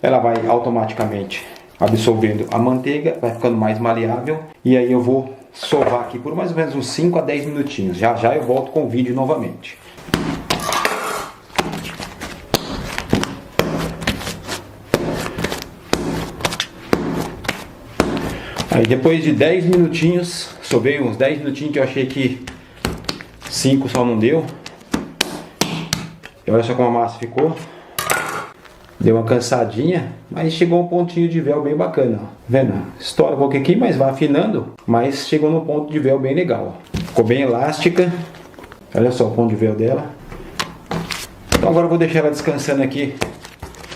Ela vai automaticamente absorvendo a manteiga, vai ficando mais maleável. E aí eu vou sovar aqui por mais ou menos uns 5 a 10 minutinhos. Já já eu volto com o vídeo novamente. Aí depois de 10 minutinhos, sovei uns 10 minutinhos que eu achei que 5 só não deu. E olha só como a massa ficou. Deu uma cansadinha, mas chegou um pontinho de véu bem bacana, ó. Vendo? Estoura um pouquinho aqui, mas vai afinando. Mas chegou no ponto de véu bem legal, ó. Ficou bem elástica. Olha só o ponto de véu dela. Então agora eu vou deixar ela descansando aqui,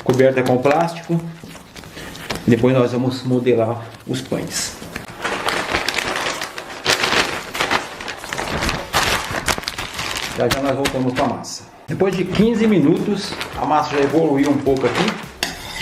coberta com plástico. Depois nós vamos modelar os pães. Já já nós voltamos com a massa. Depois de 15 minutos, a massa já evoluiu um pouco aqui.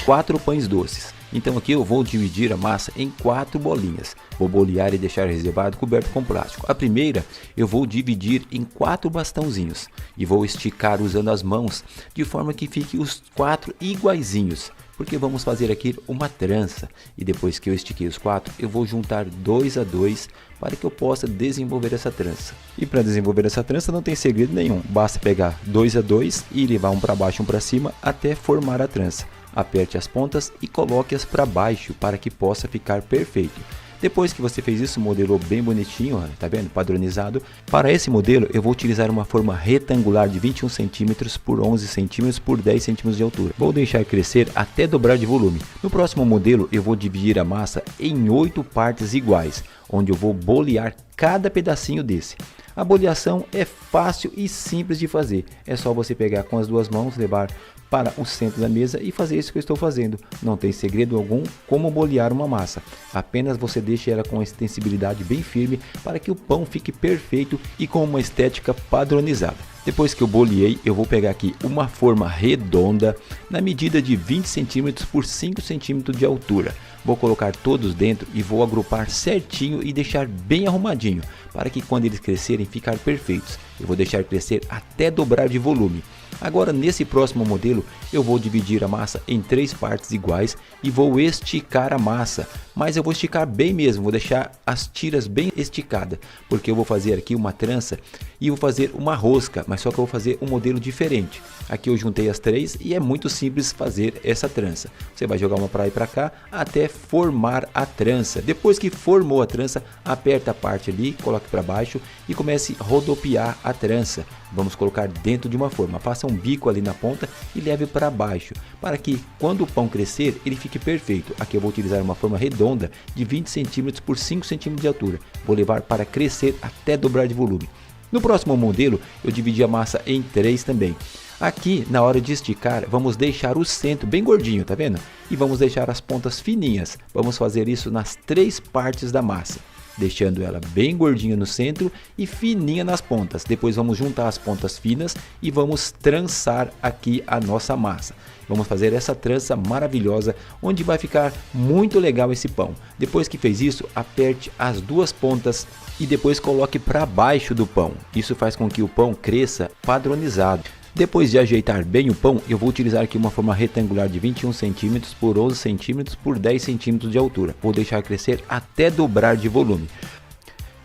4 pães doces. Então aqui eu vou dividir a massa em 4 bolinhas. Vou bolear e deixar reservado coberto com plástico. A primeira eu vou dividir em 4 bastãozinhos. E vou esticar usando as mãos de forma que fique os 4 iguaizinhos. Porque vamos fazer aqui uma trança. E depois que eu estiquei os 4, eu vou juntar 2 a 2 para que eu possa desenvolver essa trança. E para desenvolver essa trança não tem segredo nenhum. Basta pegar 2 a 2 e levar um para baixo e um para cima até formar a trança. Aperte as pontas e coloque-as para baixo para que possa ficar perfeito. Depois que você fez isso, modelou bem bonitinho, ó, tá vendo? Padronizado. Para esse modelo eu vou utilizar uma forma retangular de 21 cm por 11 cm por 10 cm de altura. Vou deixar crescer até dobrar de volume. No próximo modelo eu vou dividir a massa em 8 partes iguais, onde eu vou bolear cada pedacinho desse. A boleação é fácil e simples de fazer. É só você pegar com as duas mãos, levar para o centro da mesa e fazer isso que eu estou fazendo. Não tem segredo algum como bolear uma massa. Apenas você deixa ela com a extensibilidade bem firme para que o pão fique perfeito e com uma estética padronizada. Depois que eu boleei, eu vou pegar aqui uma forma redonda na medida de 20 cm por 5 cm de altura. Vou colocar todos dentro e vou agrupar certinho e deixar bem arrumadinho, para que quando eles crescerem ficar perfeitos. Eu vou deixar crescer até dobrar de volume. Agora nesse próximo modelo eu vou dividir a massa em 3 partes iguais e vou esticar a massa, mas eu vou esticar bem mesmo, vou deixar as tiras bem esticadas, porque eu vou fazer aqui uma trança e vou fazer uma rosca, mas só que eu vou fazer um modelo diferente. Aqui eu juntei as 3 e é muito simples fazer essa trança. Você vai jogar uma para lá e para cá até formar a trança. Depois que formou a trança, aperta a parte ali, coloque para baixo e comece a rodopiar a trança. Vamos colocar dentro de uma forma, faça um bico ali na ponta e leve para baixo, para que quando o pão crescer ele fique perfeito. Aqui eu vou utilizar uma forma redonda de 20 cm por 5 cm de altura. Vou levar para crescer até dobrar de volume. No próximo modelo eu dividi a massa em 3 também. Aqui na hora de esticar vamos deixar o centro bem gordinho, tá vendo? E vamos deixar as pontas fininhas. Vamos fazer isso nas 3 partes da massa, deixando ela bem gordinha no centro e fininha nas pontas. Depois vamos juntar as pontas finas e vamos trançar aqui a nossa massa. Vamos fazer essa trança maravilhosa, onde vai ficar muito legal esse pão. Depois que fez isso, aperte as 2 pontas e depois coloque para baixo do pão. Isso faz com que o pão cresça padronizado. Depois de ajeitar bem o pão, eu vou utilizar aqui uma forma retangular de 21 cm por 11 cm por 10 cm de altura. Vou deixar crescer até dobrar de volume.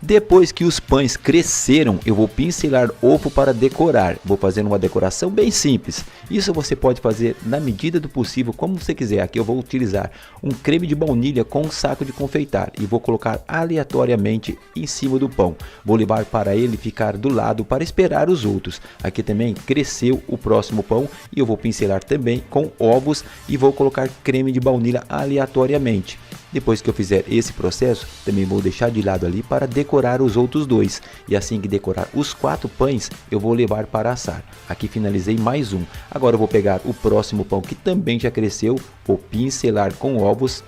Depois que os pães cresceram, eu vou pincelar ovo para decorar. Vou fazer uma decoração bem simples. Isso você pode fazer na medida do possível, como você quiser. Aqui eu vou utilizar um creme de baunilha com um saco de confeitar e vou colocar aleatoriamente em cima do pão. Vou levar para ele ficar do lado para esperar os outros. Aqui também cresceu o próximo pão e eu vou pincelar também com ovos e vou colocar creme de baunilha aleatoriamente. Depois que eu fizer esse processo, também vou deixar de lado ali para decorar os outros 2. E assim que decorar os 4 pães, eu vou levar para assar. Aqui finalizei mais um. Agora eu vou pegar o próximo pão que também já cresceu, vou pincelar com ovos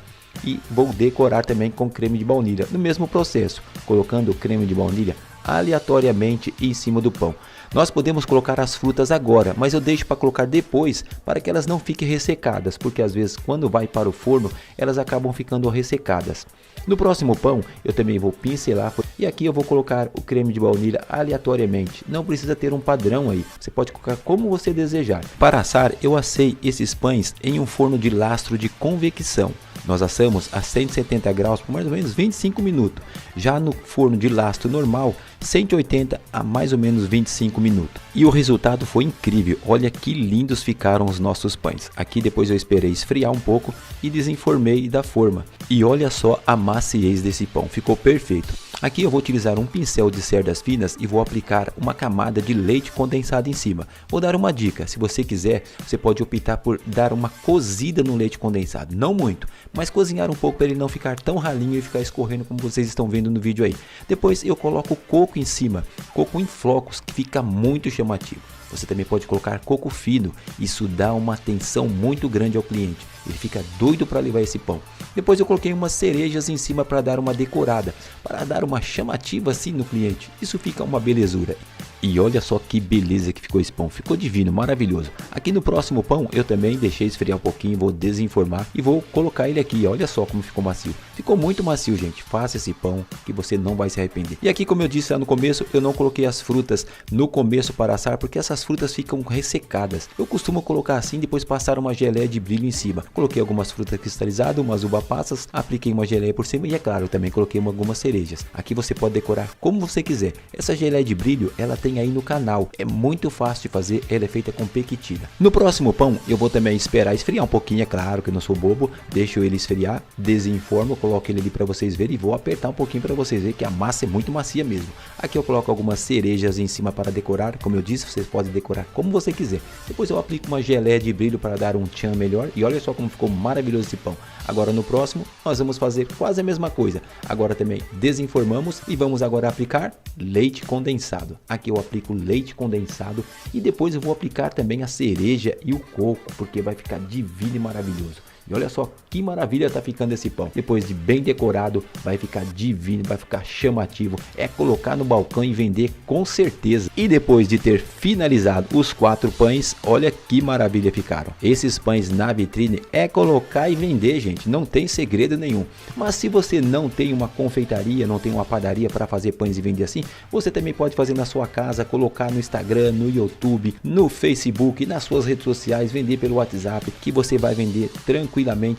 e vou decorar também com creme de baunilha. No mesmo processo, colocando o creme de baunilha aleatoriamente em cima do pão. Nós podemos colocar as frutas agora, mas eu deixo para colocar depois para que elas não fiquem ressecadas, porque às vezes quando vai para o forno elas acabam ficando ressecadas. No próximo pão eu também vou pincelar e aqui eu vou colocar o creme de baunilha aleatoriamente. Não precisa ter um padrão aí, você pode colocar como você desejar. Para assar eu assei esses pães em um forno de lastro de convecção. Nós assamos a 170 graus por mais ou menos 25 minutos. Já no forno de lastro normal, 180 a mais ou menos 25 minutos. E o resultado foi incrível. Olha que lindos ficaram os nossos pães. Aqui depois eu esperei esfriar um pouco e desenformei da forma. E olha só a maciez desse pão, ficou perfeito. Aqui eu vou utilizar um pincel de cerdas finas e vou aplicar uma camada de leite condensado em cima. Vou dar uma dica, se você quiser, você pode optar por dar uma cozida no leite condensado. Não muito, mas cozinhar um pouco para ele não ficar tão ralinho e ficar escorrendo como vocês estão vendo no vídeo aí. Depois eu coloco coco em cima, coco em flocos, que fica muito chamativo. Você também pode colocar coco fino, isso dá uma atenção muito grande ao cliente. Ele fica doido para levar esse pão. Depois eu coloquei umas cerejas em cima para dar uma decorada, para dar uma chamativa assim no cliente. Isso fica uma belezura. E olha só que beleza que ficou esse pão, ficou divino, maravilhoso. Aqui no próximo pão eu também deixei esfriar um pouquinho, vou desenformar e vou colocar ele aqui. Olha só como ficou macio, ficou muito macio, gente. Faça esse pão que você não vai se arrepender. E aqui, como eu disse lá no começo, eu não coloquei as frutas no começo para assar porque essas frutas ficam ressecadas. Eu costumo colocar assim, depois passar uma geleia de brilho em cima. Coloquei algumas frutas cristalizadas, umas uva passas, apliquei uma geleia por cima e é claro, também coloquei algumas cerejas. Aqui você pode decorar como você quiser. Essa geleia de brilho, ela tem tem aí no canal. É muito fácil de fazer, ela é feita com pectina. No próximo pão eu vou também esperar esfriar um pouquinho, é claro que eu não sou bobo. Deixo ele esfriar, desenformo, coloco ele ali para vocês verem e vou apertar um pouquinho para vocês verem que a massa é muito macia mesmo. Aqui eu coloco algumas cerejas em cima para decorar, como eu disse, vocês podem decorar como você quiser. Depois eu aplico uma geleia de brilho para dar um tchan melhor e olha só como ficou maravilhoso esse pão. Agora no próximo nós vamos fazer quase a mesma coisa. Agora também desenformamos e vamos agora aplicar leite condensado. Aqui eu aplico leite condensado e depois eu vou aplicar também a cereja e o coco, porque vai ficar divino e maravilhoso. E olha só que maravilha tá ficando esse pão. Depois de bem decorado, vai ficar divino, vai ficar chamativo. É colocar no balcão e vender com certeza. E depois de ter finalizado os 4 pães, olha que maravilha ficaram. Esses pães na vitrine é colocar e vender, gente. Não tem segredo nenhum. Mas se você não tem uma confeitaria, não tem uma padaria para fazer pães e vender assim, você também pode fazer na sua casa, colocar no Instagram, no YouTube, no Facebook, nas suas redes sociais, vender pelo WhatsApp, que você vai vender tranquilamente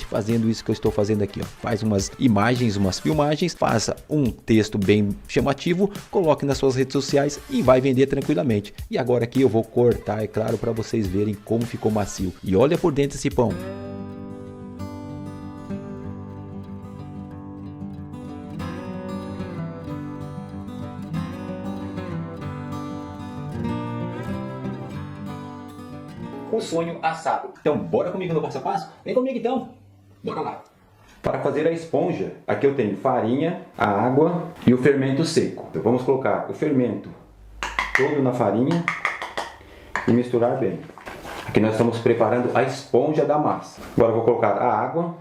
fazendo isso que eu estou fazendo aqui, ó. Faz umas imagens, umas filmagens, faça um texto bem chamativo, coloque nas suas redes sociais e vai vender tranquilamente. E agora aqui eu vou cortar, é claro, para vocês verem como ficou macio. E olha por dentro esse pão. O sonho assado. Então bora comigo no passo a passo? Vem comigo então, bora lá. Para fazer a esponja, aqui eu tenho farinha, a água e o fermento seco. Então vamos colocar o fermento todo na farinha e misturar bem. Aqui nós estamos preparando a esponja da massa. Agora eu vou colocar a água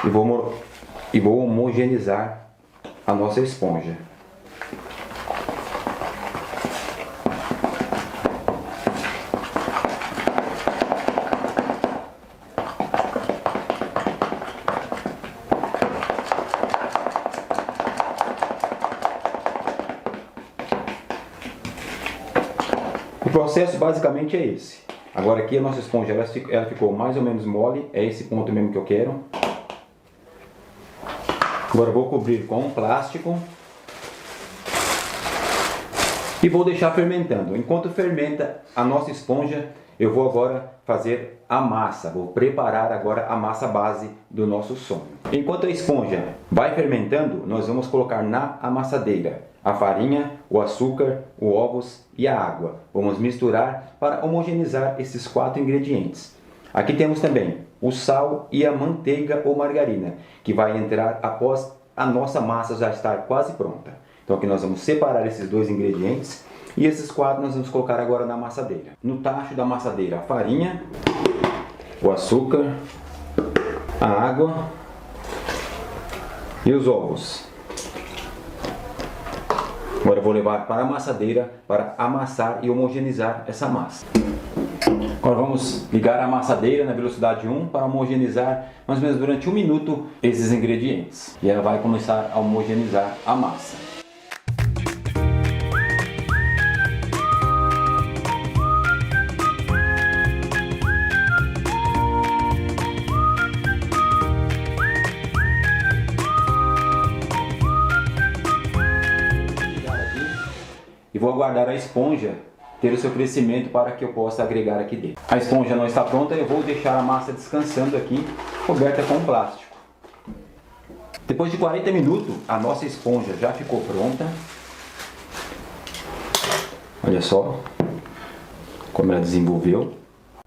e vou homogeneizar a nossa esponja. O processo basicamente é esse. Agora aqui a nossa esponja ela ficou mais ou menos mole, é esse ponto mesmo que eu quero. Agora eu vou cobrir com um plástico e vou deixar fermentando. Enquanto fermenta a nossa esponja, eu vou agora fazer a massa. Vou preparar agora a massa base do nosso sonho. Enquanto a esponja vai fermentando, nós vamos colocar na amassadeira a farinha, o açúcar, os ovos e a água. Vamos misturar para homogeneizar esses 4 ingredientes. Aqui temos também o sal e a manteiga ou margarina, que vai entrar após a nossa massa já estar quase pronta. Então aqui nós vamos separar esses 2 ingredientes e esses 4 nós vamos colocar agora na amassadeira. No tacho da amassadeira, a farinha, o açúcar, a água e os ovos. Agora eu vou levar para a amassadeira para amassar e homogeneizar essa massa. Agora vamos ligar a amassadeira na velocidade 1 para homogeneizar mais ou menos durante 1 minuto esses ingredientes. E ela vai começar a homogeneizar a massa. E vou aguardar a esponja ter o seu crescimento para que eu possa agregar aqui dentro. A esponja não está pronta, eu vou deixar a massa descansando aqui, coberta com plástico. Depois de 40 minutos, a nossa esponja já ficou pronta. Olha só como ela desenvolveu.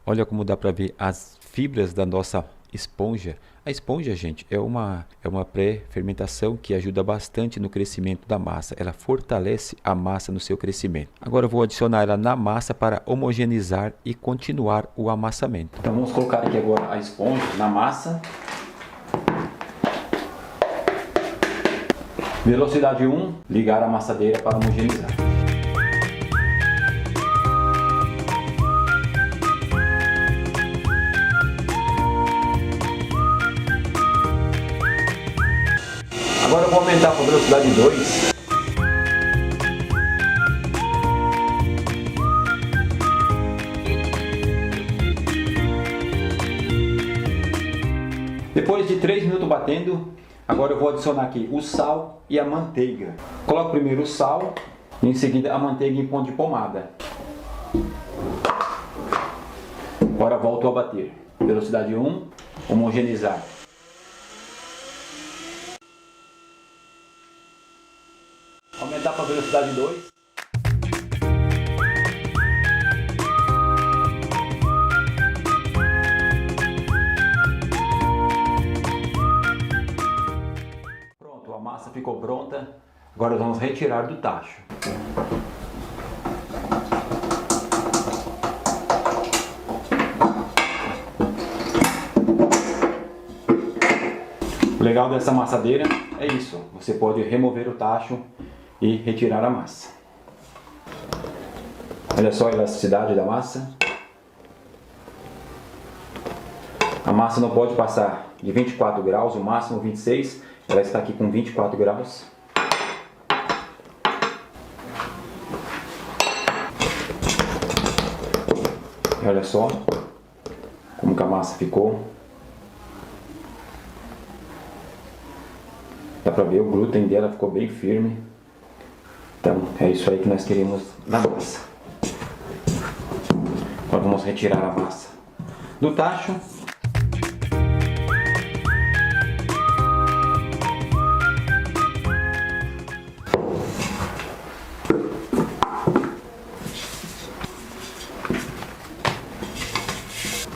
Olha como dá para ver as fibras da nossa esponja. A esponja, gente, é uma pré-fermentação que ajuda bastante no crescimento da massa. Ela fortalece a massa no seu crescimento. Agora eu vou adicionar ela na massa para homogeneizar e continuar o amassamento. Então vamos colocar aqui agora a esponja na massa. Velocidade 1, ligar a amassadeira para homogeneizar. Agora eu vou aumentar para a velocidade 2. Depois de 3 minutos batendo, agora eu vou adicionar aqui o sal e a manteiga. Coloco primeiro o sal E em seguida a manteiga em ponto de pomada. Agora volto a bater. Velocidade 1, homogeneizar. Aumentar para a velocidade 2. Pronto, a massa ficou pronta. Agora vamos retirar do tacho. O legal dessa amassadeira é isso, você pode remover o tacho e retirar a massa. Olha só a elasticidade da massa. A massa não pode passar de 24 graus, o máximo 26, ela está aqui com 24 graus. E olha só como que a massa ficou. Dá pra ver, o glúten dela ficou bem firme. Então é isso aí que nós queremos da massa. Agora vamos retirar a massa do tacho.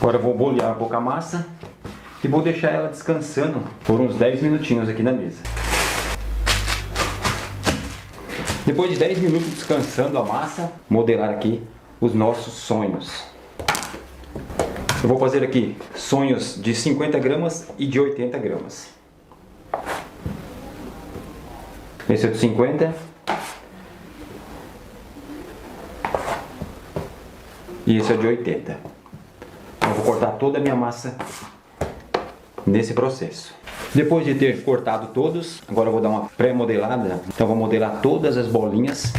Agora eu vou bolear um pouco a massa e vou deixar ela descansando por uns 10 minutinhos aqui na mesa. Depois de 10 minutos descansando a massa, modelar aqui os nossos sonhos. Eu vou fazer aqui sonhos de 50 gramas e de 80 gramas. Esse é de 50. E esse é de 80. Eu vou cortar toda a minha massa nesse processo. Depois de ter cortado todos, agora eu vou dar uma pré-modelada. Então eu vou modelar todas as bolinhas.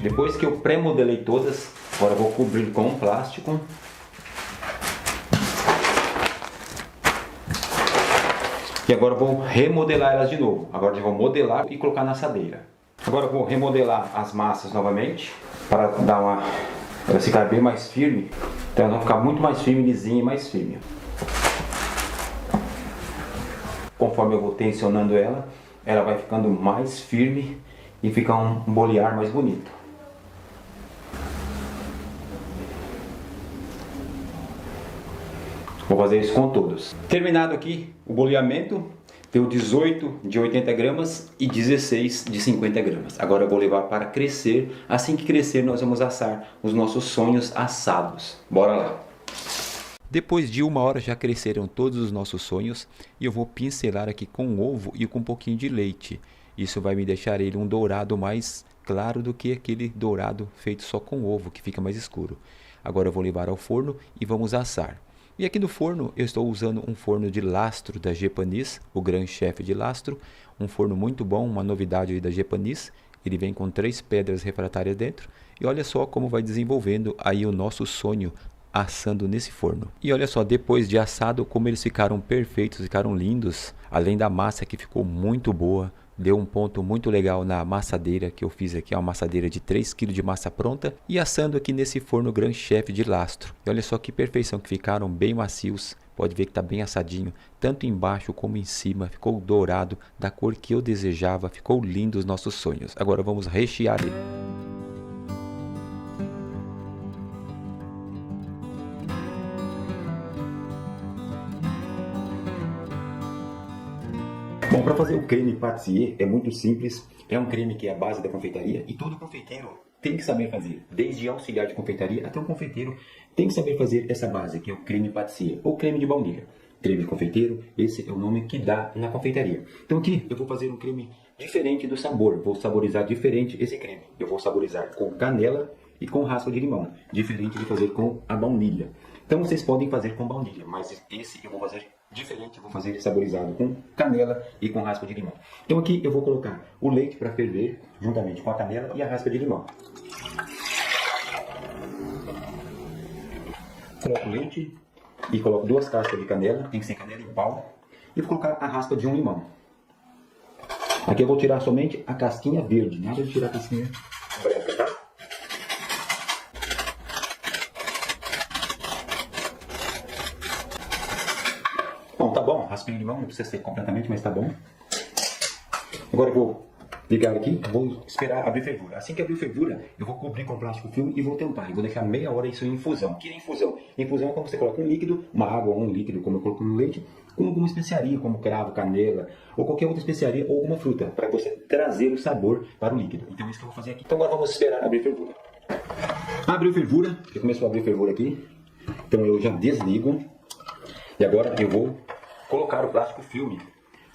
Depois que eu pré-modelei todas, agora eu vou cobrir com um plástico. E agora eu vou remodelar elas de novo. Agora eu vou modelar e colocar na assadeira. Agora eu vou remodelar as massas novamente para dar uma, ela ficar bem mais firme. Então ela vai ficar muito mais firme, lisinha e mais firme. Conforme eu vou tensionando ela, ela vai ficando mais firme e fica um bolear mais bonito. Vou fazer isso com todos. Terminado aqui o boleamento, deu 18 de 80 gramas e 16 de 50 gramas. Agora eu vou levar para crescer. Assim que crescer, nós vamos assar os nossos sonhos assados. Bora lá! Depois de 1 hora já cresceram todos os nossos sonhos e eu vou pincelar aqui com ovo e com um pouquinho de leite. Isso vai me deixar ele um dourado mais claro do que aquele dourado feito só com ovo, que fica mais escuro. Agora eu vou levar ao forno e vamos assar. E aqui no forno eu estou usando um forno de lastro da Gepanis, o Gran Chef de lastro. Um forno muito bom, uma novidade aí da Gepanis. Ele vem com 3 pedras refratárias dentro. E olha só como vai desenvolvendo aí o nosso sonho assando nesse forno. E olha só, depois de assado, como eles ficaram perfeitos, ficaram lindos. Além da massa que ficou muito boa. Deu um ponto muito legal na amassadeira que eu fiz aqui, uma amassadeira de 3 kg de massa pronta e assando aqui nesse forno Gran Chef de lastro. E olha só que perfeição, que ficaram bem macios, pode ver que está bem assadinho, tanto embaixo como em cima, ficou dourado, da cor que eu desejava, ficou lindo os nossos sonhos. Agora vamos rechear ele. Bom, para fazer o creme pâtissier é muito simples. É um creme que é a base da confeitaria e todo confeiteiro tem que saber fazer. Desde auxiliar de confeitaria até um confeiteiro tem que saber fazer essa base, que é o creme pâtissier ou creme de baunilha. Creme confeiteiro, esse é o nome que dá na confeitaria. Então aqui eu vou fazer um creme diferente do sabor. Vou saborizar diferente esse creme. Eu vou saborizar com canela e com raspa de limão, diferente de fazer com a baunilha. Então vocês podem fazer com baunilha, mas esse eu vou fazer diferente, eu vou fazer saborizado com canela e com raspa de limão. Então aqui eu vou colocar o leite para ferver, juntamente com a canela e a raspa de limão. coloco leite e coloco 2 cascas de canela, tem que ser canela em pau, e vou colocar a raspa de um limão. Aqui eu vou tirar somente a casquinha verde, nada de tirar a casquinha branca, tá? Bom, tá bom, raspei o limão, não precisa ser completamente, mas tá bom. Agora eu vou ligar aqui, vou esperar abrir fervura. Assim que abrir fervura, eu vou cobrir com plástico filme e vou tampar. E vou deixar meia hora isso em infusão. O que é infusão? Infusão é quando você coloca um líquido, uma água ou um líquido, como eu coloco no leite, com alguma especiaria, como cravo, canela, ou qualquer outra especiaria ou alguma fruta, para você trazer o sabor para o líquido. Então é isso que eu vou fazer aqui. Então agora vamos esperar abrir fervura. Abriu fervura, já começou a abrir fervura aqui. Então eu já desligo. E agora eu vou colocar o plástico filme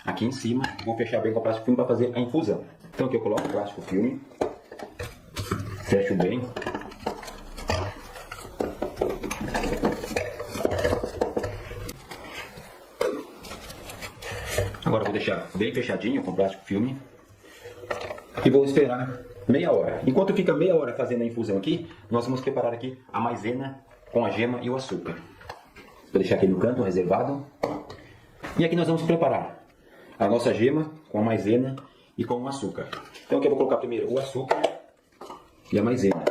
aqui em cima, vou fechar bem com o plástico filme para fazer a infusão. Então aqui eu coloco o plástico filme, fecho bem. Agora eu vou deixar bem fechadinho com o plástico filme e vou esperar meia hora. Enquanto fica meia hora fazendo a infusão aqui, nós vamos preparar aqui a maisena com a gema e o açúcar. Vou deixar aqui no canto reservado. E aqui nós vamos preparar a nossa gema com a maisena e com o açúcar. Então aqui eu vou colocar primeiro o açúcar e a maisena.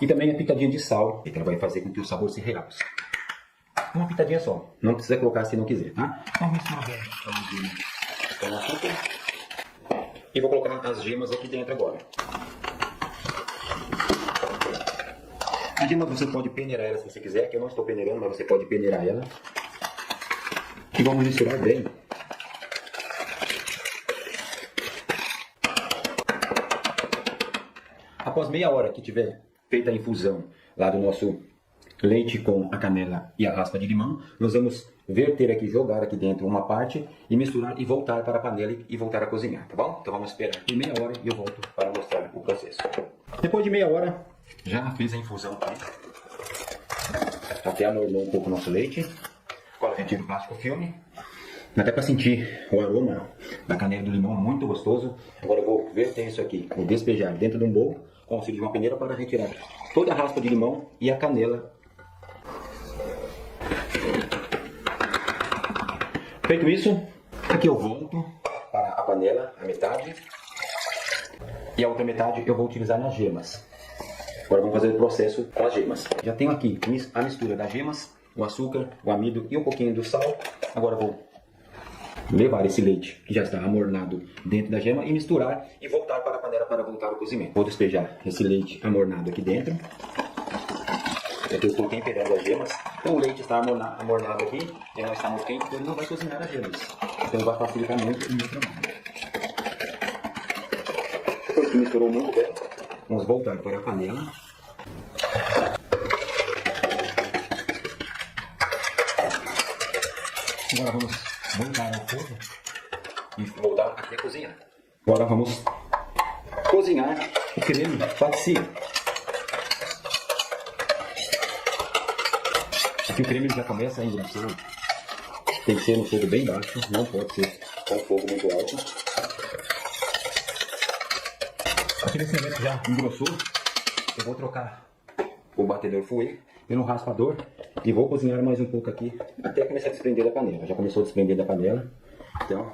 E também a pitadinha de sal, que ela vai fazer com que o sabor se realce. Uma pitadinha só, não precisa colocar se não quiser, tá? Então misturo bem a maisena com o açúcar. E vou colocar as gemas aqui dentro agora. A gema você pode peneirar ela se você quiser, que eu não estou peneirando, mas você pode peneirar ela. E vamos misturar bem. Após meia hora que tiver feita a infusão lá do nosso leite com a canela e a raspa de limão, nós vamos verter aqui, jogar aqui dentro uma parte e misturar e voltar para a panela e voltar a cozinhar, tá bom? Então vamos esperar aqui meia hora e eu volto para mostrar o processo. Depois de meia hora, já fiz a infusão aqui. Até amornou um pouco o nosso leite. Agora eu retiro o plástico filme. Até para sentir o aroma da canela e do limão, muito gostoso. Agora eu vou verter isso aqui, vou despejar dentro de um bowl com auxílio de uma peneira para retirar toda a raspa de limão e a canela. Feito isso, aqui eu volto para a panela, a metade. E a outra metade eu vou utilizar nas gemas. Agora vamos fazer o processo com as gemas. Já tenho aqui a mistura das gemas, o açúcar, o amido e um pouquinho do sal. Agora eu vou levar esse leite que já está amornado dentro da gema e misturar e voltar para a panela para voltar ao cozimento. Vou despejar esse leite amornado aqui dentro. Eu estou temperando as gemas. Então o leite está amornado aqui, ele não está muito quente, então ele não vai cozinhar as gemas. Então vai facilitar muito o meu trabalho. Depois que misturou muito bem, vamos voltar para a panela. Agora vamos voltar ao fogo e voltar a cozinhar. Agora vamos cozinhar o creme patisserie. Aqui o creme já começa a endurecer. Tem que ser no fogo bem baixo, não pode ser com fogo muito alto. Aqui nesse momento já engrossou. Eu vou trocar o batedor fouet pelo raspador e vou cozinhar mais um pouco aqui até começar a desprender da panela. Já começou a desprender da panela, então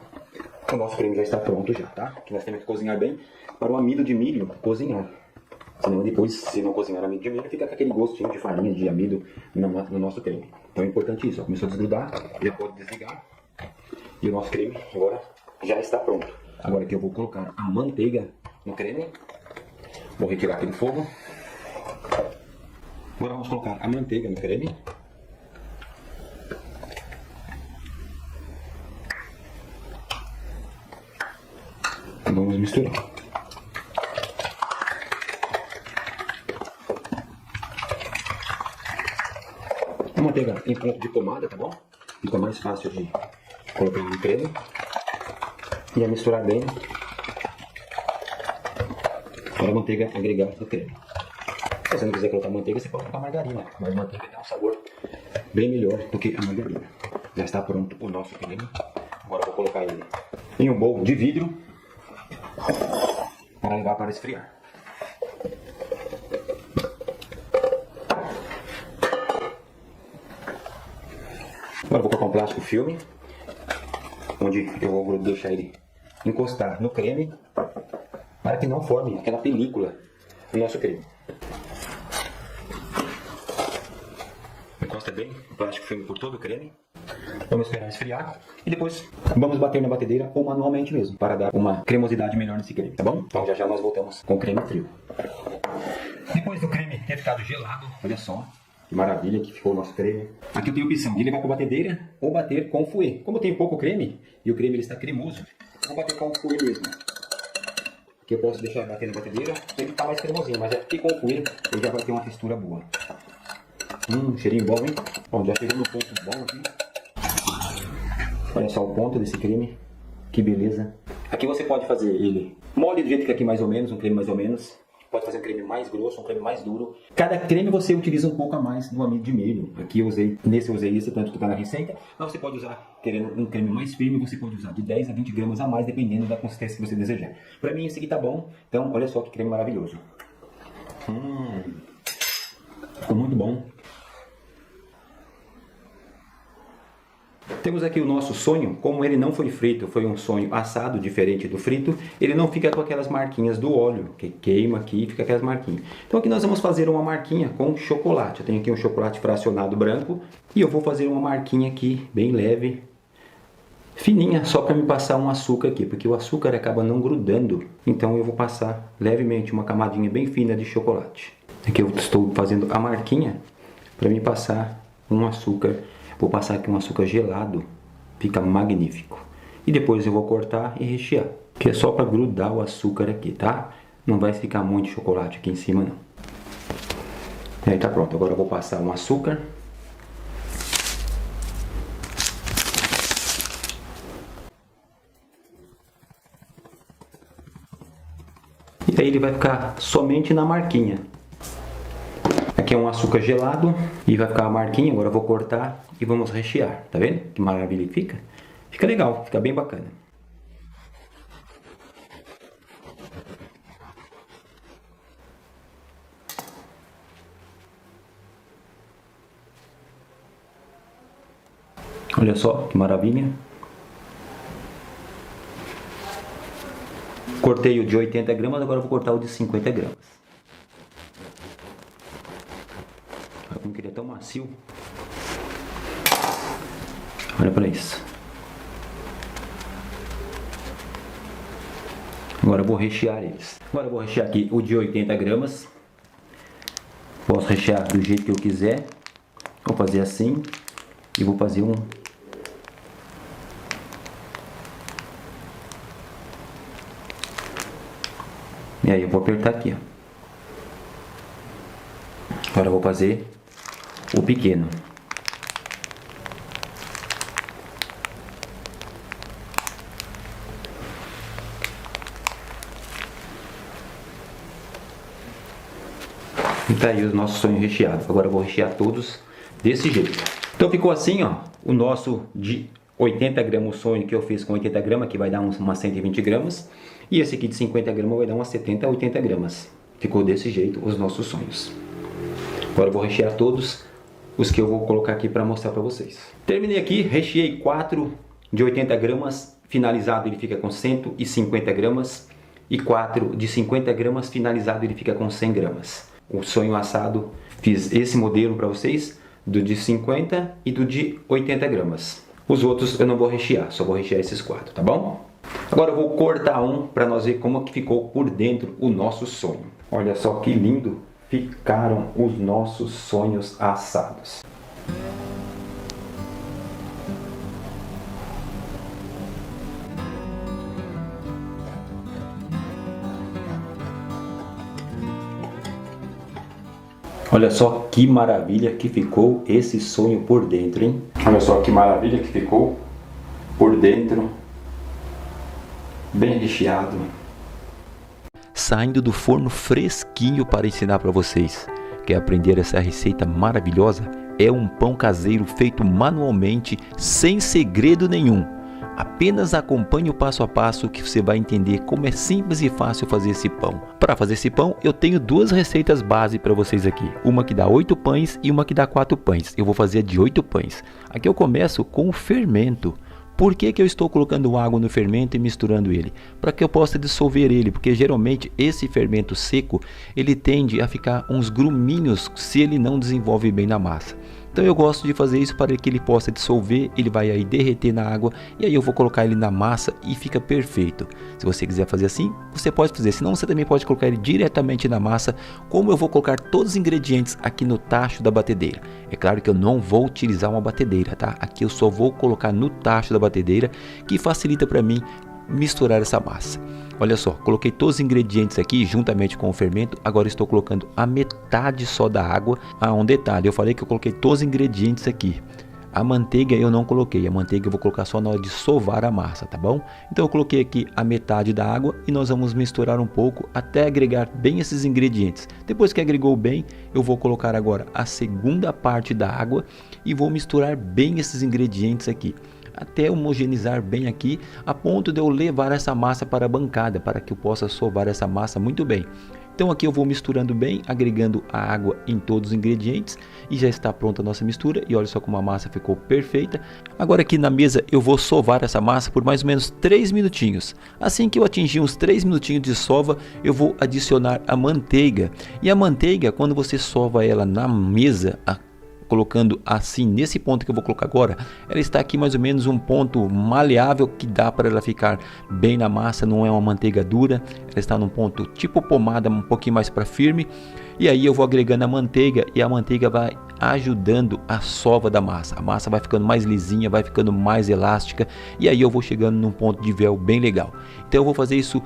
o nosso creme já está pronto já, tá? Que nós temos que cozinhar bem para o amido de milho cozinhar. Senão depois, se não cozinhar amido de milho, fica com aquele gostinho de farinha, de amido no nosso creme. Então é importante isso, ó. Começou a desgrudar, já pode desligar. E o nosso creme agora já está pronto. Agora aqui eu vou colocar a manteiga no creme. Vou retirar aqui do fogo. Agora vamos colocar a manteiga no creme. Vamos misturar. A manteiga em ponto de pomada, tá bom? Fica mais fácil de colocar no creme. E a misturar bem para a manteiga agregar no creme. Se você não quiser colocar manteiga, você pode colocar margarina, mas a manteiga dá um sabor bem melhor do que a margarina. Já está pronto o nosso creme. Agora eu vou colocar ele em um bowl de vidro para levar para esfriar. Agora eu vou colocar um plástico filme, onde eu vou deixar ele encostar no creme, para que não forme aquela película no nosso creme. Encosta bem o plástico filme por todo o creme. Vamos esperar esfriar e depois vamos bater na batedeira ou manualmente mesmo, para dar uma cremosidade melhor nesse creme, tá bom? Então já já nós voltamos com o creme frio. Depois do creme ter ficado gelado, olha só que maravilha que ficou o nosso creme. Aqui eu tenho a opção de levar para a batedeira ou bater com o fouet. Como eu tenho pouco creme e o creme ele está cremoso, vou bater com o fouet mesmo. Aqui eu posso deixar bater na batedeira, ele está mais cremosinho, mas aqui com o fouet ele já vai ter uma textura boa. Cheirinho bom, hein? Bom, já chegou no ponto bom aqui. Olha só o ponto desse creme, que beleza. Aqui você pode fazer ele mole do jeito que aqui mais ou menos, um creme mais ou menos. Pode fazer um creme mais grosso, um creme mais duro. Cada creme você utiliza um pouco a mais do amido de milho. Aqui eu usei esse, tanto que está na receita. Mas você pode usar, querendo um creme mais firme, você pode usar de 10 a 20 gramas a mais, dependendo da consistência que você desejar. Para mim esse aqui tá bom, então olha só que creme maravilhoso. Ficou muito bom. Temos aqui o nosso sonho, como ele não foi frito, foi um sonho assado, diferente do frito, ele não fica com aquelas marquinhas do óleo, que queima aqui e fica aquelas marquinhas. Então aqui nós vamos fazer uma marquinha com chocolate. Eu tenho aqui um chocolate fracionado branco e eu vou fazer uma marquinha aqui, bem leve, fininha, só para me passar um açúcar aqui, porque o açúcar acaba não grudando. Então eu vou passar levemente uma camadinha bem fina de chocolate. Aqui eu estou fazendo a marquinha para me passar um açúcar. Vou passar aqui um açúcar gelado, fica magnífico. E depois eu vou cortar e rechear, que é só para grudar o açúcar aqui, tá? Não vai ficar muito chocolate aqui em cima não. E aí tá pronto, agora eu vou passar um açúcar. E aí ele vai ficar somente na marquinha. Aqui é um açúcar gelado e vai ficar a marquinha. Agora eu vou cortar e vamos rechear. Tá vendo que maravilha que fica? Fica legal, fica bem bacana. Olha só que maravilha. Cortei o de 80 gramas, agora eu vou cortar o de 50 gramas. Como que ele é tão macio. Olha para isso. Agora eu vou rechear eles. Agora eu vou rechear aqui o de 80 gramas. Posso rechear do jeito que eu quiser. Vou fazer assim. E vou fazer um... E aí eu vou apertar aqui, ó. Agora eu vou fazer o pequeno. E tá aí o nosso sonho recheado. Agora eu vou rechear todos desse jeito. Então ficou assim, ó, o nosso de 80 gramas, o sonho que eu fiz com 80 gramas, que vai dar umas 120 gramas. E esse aqui de 50 gramas vai dar umas 70 a 80 gramas. Ficou desse jeito os nossos sonhos. Agora eu vou rechear todos os que eu vou colocar aqui para mostrar para vocês. Terminei aqui, recheei 4 de 80 gramas, finalizado ele fica com 150 gramas. E 4 de 50 gramas, finalizado ele fica com 100 gramas. O sonho assado, fiz esse modelo para vocês, do de 50 e do de 80 gramas. Os outros eu não vou rechear, só vou rechear esses 4, tá bom? Agora eu vou cortar um para nós ver como que ficou por dentro o nosso sonho. Olha só que lindo ficaram os nossos sonhos assados. Olha só que maravilha que ficou esse sonho por dentro, hein? Olha só que maravilha que ficou por dentro, bem recheado. Saindo do forno fresquinho para ensinar para vocês. Quer aprender essa receita maravilhosa? É um pão caseiro feito manualmente, sem segredo nenhum. Apenas acompanhe o passo a passo que você vai entender como é simples e fácil fazer esse pão. Para fazer esse pão, eu tenho duas receitas base para vocês aqui. Uma que dá 8 pães e uma que dá 4 pães. Eu vou fazer a de 8 pães. Aqui eu começo com o fermento. Por que eu estou colocando água no fermento e misturando ele? Para que eu possa dissolver ele, porque geralmente esse fermento seco, ele tende a ficar uns gruminhos se ele não desenvolve bem na massa. Então eu gosto de fazer isso para que ele possa dissolver, ele vai aí derreter na água e aí eu vou colocar ele na massa e fica perfeito. Se você quiser fazer assim, você pode fazer, senão você também pode colocar ele diretamente na massa, como eu vou colocar todos os ingredientes aqui no tacho da batedeira. É claro que eu não vou utilizar uma batedeira, tá? Aqui eu só vou colocar no tacho da batedeira, que facilita para mim misturar essa massa. Olha só, coloquei todos os ingredientes aqui juntamente com o fermento. Agora estou colocando a metade só da água. Um detalhe, eu falei que eu coloquei todos os ingredientes aqui. A manteiga eu não coloquei, a manteiga eu vou colocar só na hora de sovar a massa, tá bom? Então eu coloquei aqui a metade da água e nós vamos misturar um pouco até agregar bem esses ingredientes. Depois que agregou bem, eu vou colocar agora a segunda parte da água e vou misturar bem esses ingredientes aqui, até homogeneizar bem aqui, a ponto de eu levar essa massa para a bancada, para que eu possa sovar essa massa muito bem. Então aqui eu vou misturando bem, agregando a água em todos os ingredientes e já está pronta a nossa mistura. E olha só como a massa ficou perfeita. Agora aqui na mesa eu vou sovar essa massa por mais ou menos 3 minutinhos. Assim que eu atingir uns 3 minutinhos de sova, eu vou adicionar a manteiga. E a manteiga, quando você sova ela na mesa, colocando assim nesse ponto que eu vou colocar agora, ela está aqui mais ou menos um ponto maleável que dá para ela ficar bem na massa, não é uma manteiga dura, ela está num ponto tipo pomada, um pouquinho mais para firme. E aí eu vou agregando a manteiga e a manteiga vai ajudando a sova da massa. A massa vai ficando mais lisinha, vai ficando mais elástica e aí eu vou chegando num ponto de véu bem legal. Então eu vou fazer isso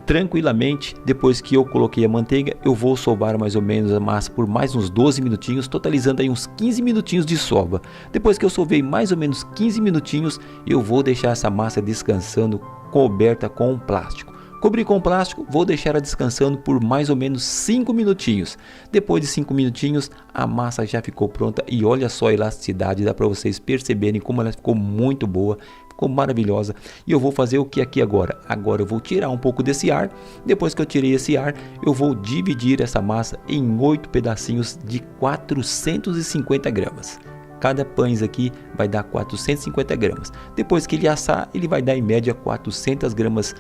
tranquilamente. Depois que eu coloquei a manteiga, eu vou sovar mais ou menos a massa por mais uns 12 minutinhos, totalizando aí uns 15 minutinhos de sova. Depois que eu sovei mais ou menos 15 minutinhos, eu vou deixar essa massa descansando, coberta com plástico. Cobri com plástico, vou deixar ela descansando por mais ou menos 5 minutinhos. Depois de 5 minutinhos, a massa já ficou pronta e olha só a elasticidade, dá para vocês perceberem como ela ficou muito boa. Ficou maravilhosa. E eu vou fazer o que aqui agora? Agora eu vou tirar um pouco desse ar. Depois que eu tirei esse ar, eu vou dividir essa massa em 8 pedacinhos de 450 gramas. Cada pães aqui vai dar 450 gramas. Depois que ele assar, ele vai dar em média 400 gramas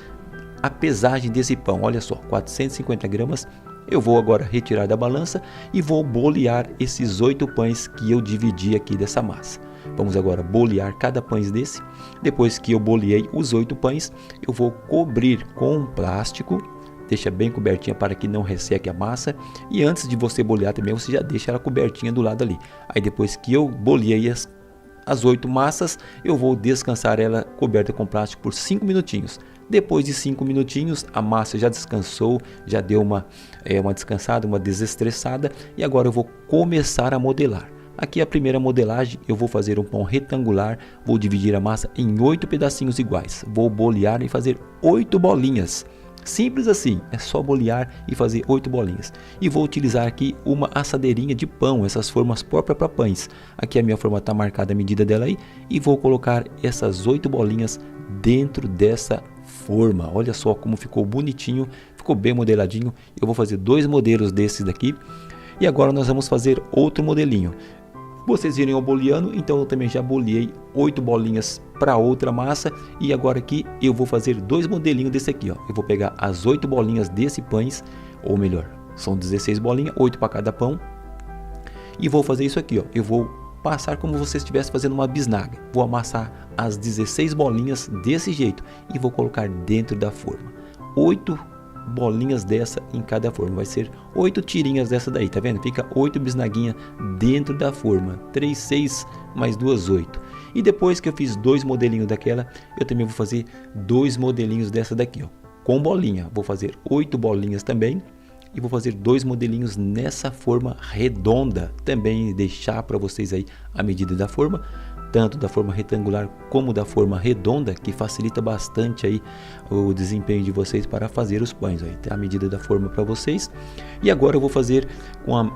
a pesagem desse pão. Olha só, 450 gramas. Eu vou agora retirar da balança e vou bolear esses 8 pães que eu dividi aqui dessa massa. Vamos agora bolear cada pães desse. Depois que eu boleei os 8 pães, eu vou cobrir com plástico. Deixa bem cobertinha para que não resseque a massa. E antes de você bolear também, você já deixa ela cobertinha do lado ali. Aí depois que eu boleei as 8 massas, eu vou descansar ela coberta com plástico por 5 minutinhos. Depois de 5 minutinhos, a massa já descansou, já deu uma descansada, uma desestressada. E agora eu vou começar a modelar. Aqui a primeira modelagem, eu vou fazer um pão retangular, vou dividir a massa em 8 pedacinhos iguais. Vou bolear e fazer 8 bolinhas. Simples assim, é só bolear e fazer 8 bolinhas. E vou utilizar aqui uma assadeirinha de pão, essas formas próprias para pães. Aqui a minha forma está marcada a medida dela aí. E vou colocar essas 8 bolinhas dentro dessa forma. Olha só como ficou bonitinho, ficou bem modeladinho. Eu vou fazer 2 modelos desses daqui. E agora nós vamos fazer outro modelinho. Vocês viram eu boleando, então eu também já boleei 8 bolinhas para outra massa. E agora aqui eu vou fazer 2 modelinhos desse aqui, ó. Eu vou pegar as 8 bolinhas desse pães, ou melhor, são 16 bolinhas, 8 para cada pão. E vou fazer isso aqui, ó. Eu vou passar como se você estivesse fazendo uma bisnaga. Vou amassar as 16 bolinhas desse jeito e vou colocar dentro da forma. 8 bolinhas dessa em cada forma, vai ser 8 tirinhas dessa daí, tá vendo? Fica 8 bisnaguinhas dentro da forma, 3, 6 mais 2, 8. E depois que eu fiz 2 modelinhos daquela, eu também vou fazer 2 modelinhos dessa daqui, ó, com bolinha. Vou fazer 8 bolinhas também e vou fazer 2 modelinhos nessa forma redonda, também deixar para vocês aí a medida da forma, tanto da forma retangular como da forma redonda, que facilita bastante aí o desempenho de vocês para fazer os pães. Aí tem a medida da forma para vocês. E agora eu vou fazer com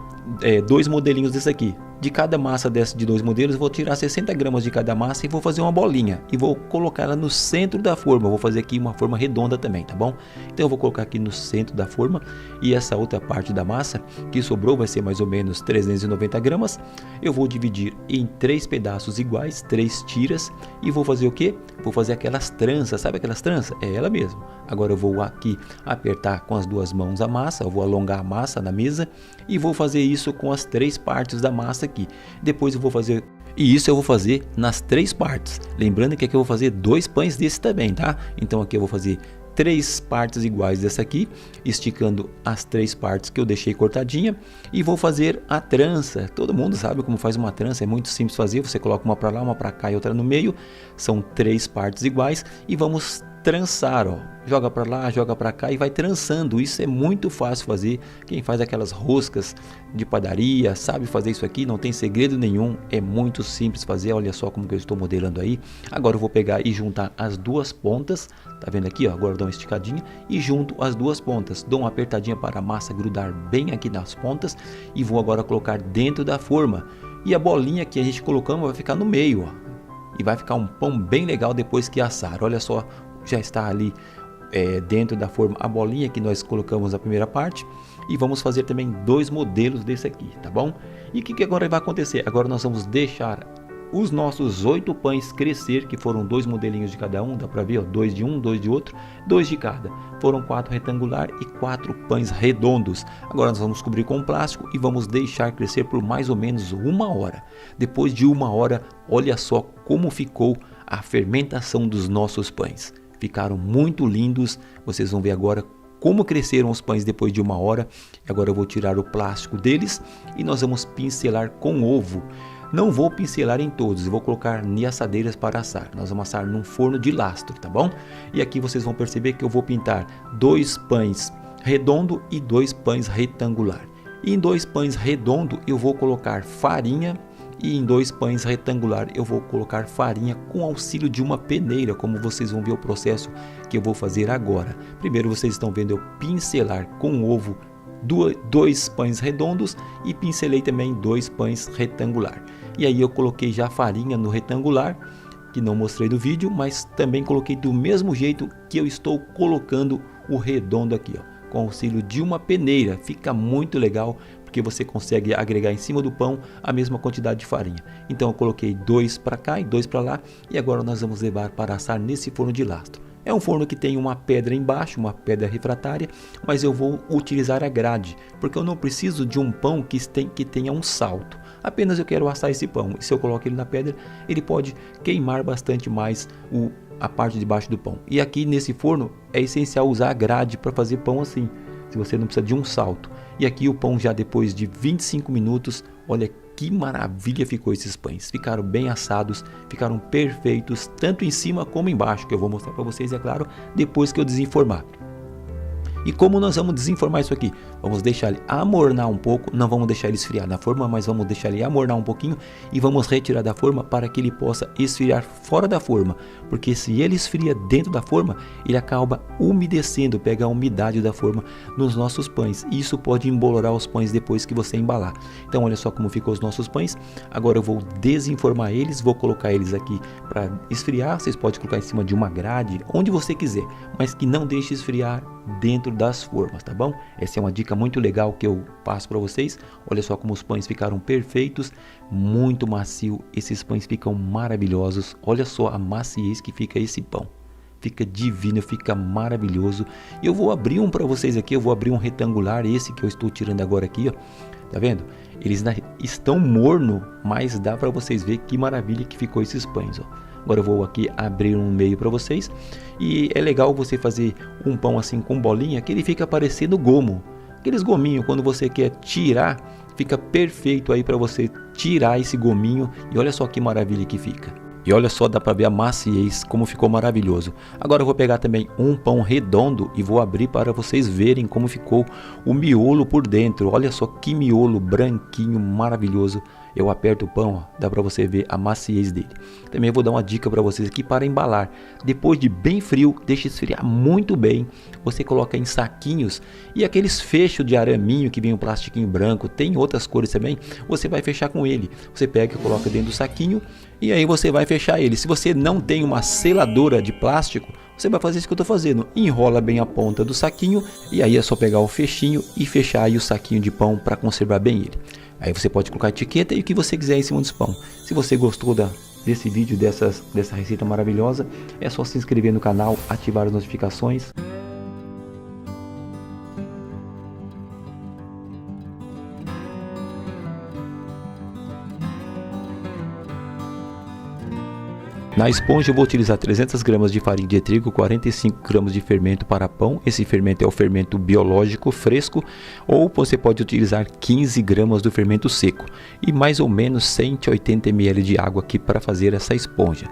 dois modelinhos desse aqui. De cada massa dessa de dois modelos, eu vou tirar 60 gramas de cada massa e vou fazer uma bolinha. E vou colocar ela no centro da forma. Eu vou fazer aqui uma forma redonda também, tá bom? Então eu vou colocar aqui no centro da forma. E essa outra parte da massa que sobrou vai ser mais ou menos 390 gramas. Eu vou dividir em 3 pedaços iguais, 3 tiras. E vou fazer o quê? Vou fazer aquelas tranças, sabe aquelas tranças? É ela mesmo. Agora eu vou aqui apertar com as duas mãos a massa. Eu vou alongar a massa na mesa. E vou fazer isso com as 3 partes da massa aqui. Depois eu vou fazer, e isso eu vou fazer nas 3 partes. Lembrando que aqui eu vou fazer 2 pães desse também, tá? Então aqui eu vou fazer 3 partes iguais dessa aqui, esticando as 3 partes que eu deixei cortadinha, e vou fazer a trança. Todo mundo sabe como faz uma trança, é muito simples fazer. Você coloca uma para lá, uma para cá e outra no meio. São 3 partes iguais e vamos trançar, ó. Joga para lá, joga para cá e vai trançando. Isso é muito fácil fazer. Quem faz aquelas roscas de padaria sabe fazer isso aqui, não tem segredo nenhum, é muito simples fazer. Olha só como que eu estou modelando aí. Agora eu vou pegar e juntar as duas pontas, tá vendo aqui, ó? Agora eu dou uma esticadinha e junto as duas pontas, dou uma apertadinha para a massa grudar bem aqui nas pontas e vou agora colocar dentro da forma. E a bolinha que a gente colocamos vai ficar no meio, ó. E vai ficar um pão bem legal depois que assar. Olha só, já está ali dentro da forma a bolinha que nós colocamos na primeira parte. E vamos fazer também 2 modelos desse aqui, tá bom? E o que agora vai acontecer? Agora nós vamos deixar os nossos 8 pães crescer, que foram 2 modelinhos de cada um, dá pra ver, ó, 2 de um, 2 de outro, 2 de cada. Foram 4 retangular e 4 pães redondos. Agora nós vamos cobrir com plástico e vamos deixar crescer por mais ou menos 1 hora. Depois de 1 hora, olha só como ficou a fermentação dos nossos pães. Ficaram muito lindos, vocês vão ver agora como cresceram os pães depois de 1 hora. Agora eu vou tirar o plástico deles e nós vamos pincelar com ovo. Não vou pincelar em todos, eu vou colocar em assadeiras para assar. Nós vamos assar num forno de lastro, tá bom? E aqui vocês vão perceber que eu vou pintar 2 pães redondo e 2 pães retangular. E em 2 pães redondo eu vou colocar farinha. E em 2 pães retangular eu vou colocar farinha com auxílio de uma peneira, como vocês vão ver o processo que eu vou fazer agora. Primeiro vocês estão vendo eu pincelar com ovo 2 pães redondos e pincelei também 2 pães retangular. E aí eu coloquei já farinha no retangular, que não mostrei no vídeo, mas também coloquei do mesmo jeito que eu estou colocando o redondo aqui, ó, com auxílio de uma peneira. Fica muito legal, porque você consegue agregar em cima do pão a mesma quantidade de farinha. Então eu coloquei 2 para cá e 2 para lá, e agora nós vamos levar para assar nesse forno de lastro. É um forno que tem uma pedra embaixo, uma pedra refratária, mas eu vou utilizar a grade, porque eu não preciso de um pão que tenha um salto. Apenas eu quero assar esse pão, e se eu coloco ele na pedra, ele pode queimar bastante mais a parte de baixo do pão. E aqui nesse forno é essencial usar a grade para fazer pão assim, se você não precisa de um salto. E aqui o pão já depois de 25 minutos, olha que maravilha ficou esses pães. Ficaram bem assados, ficaram perfeitos, tanto em cima como embaixo, que eu vou mostrar para vocês, é claro, depois que eu desenformar. E como nós vamos desenformar isso aqui? Vamos deixar ele amornar um pouco, não vamos deixar ele esfriar na forma, mas vamos deixar ele amornar um pouquinho e vamos retirar da forma para que ele possa esfriar fora da forma, porque se ele esfria dentro da forma, ele acaba umedecendo, pega a umidade da forma nos nossos pães, e isso pode embolorar os pães depois que você embalar. Então olha só como ficou os nossos pães. Agora eu vou desenformar eles, vou colocar eles aqui para esfriar. Vocês podem colocar em cima de uma grade, onde você quiser, mas que não deixe esfriar dentro das formas, tá bom? Essa é uma dica muito legal que eu passo para vocês. Olha só como os pães ficaram perfeitos, muito macio. Esses pães ficam maravilhosos. Olha só a maciez que fica esse pão. Fica divino, fica maravilhoso. Eu vou abrir um para vocês aqui. Eu vou abrir um retangular, esse que eu estou tirando agora aqui, ó. Tá vendo? Eles estão morno, mas dá para vocês ver que maravilha que ficou esses pães, ó. Agora eu vou aqui abrir um meio para vocês. E é legal você fazer um pão assim com bolinha, que ele fica parecendo gomo. Aqueles gominhos, quando você quer tirar, fica perfeito aí para você tirar esse gominho. E olha só que maravilha que fica. E olha só, dá para ver a maciez, como ficou maravilhoso. Agora eu vou pegar também um pão redondo e vou abrir para vocês verem como ficou o miolo por dentro. Olha só que miolo branquinho, maravilhoso. eu aperto o pão, ó, dá para você ver a maciez dele. Também vou dar uma dica para vocês aqui para embalar. Depois de bem frio, deixa esfriar muito bem. Você coloca em saquinhos e aqueles fechos de araminho que vem um plastiquinho branco, tem outras cores também, você vai fechar com ele. Você pega e coloca dentro do saquinho e aí você vai fechar ele. Se você não tem uma seladora de plástico, você vai fazer isso que eu estou fazendo. Enrola bem a ponta do saquinho e aí é só pegar o fechinho e fechar aí o saquinho de pão para conservar bem ele. Aí você pode colocar a etiqueta e o que você quiser em cima dos pão. Se você gostou desse vídeo, dessa receita maravilhosa, é só se inscrever no canal, ativar as notificações. Na esponja eu vou utilizar 300 gramas de farinha de trigo, 45 gramas de fermento para pão. Esse fermento é o fermento biológico fresco, ou você pode utilizar 15 gramas do fermento seco e mais ou menos 180 ml de água aqui para fazer essa esponja.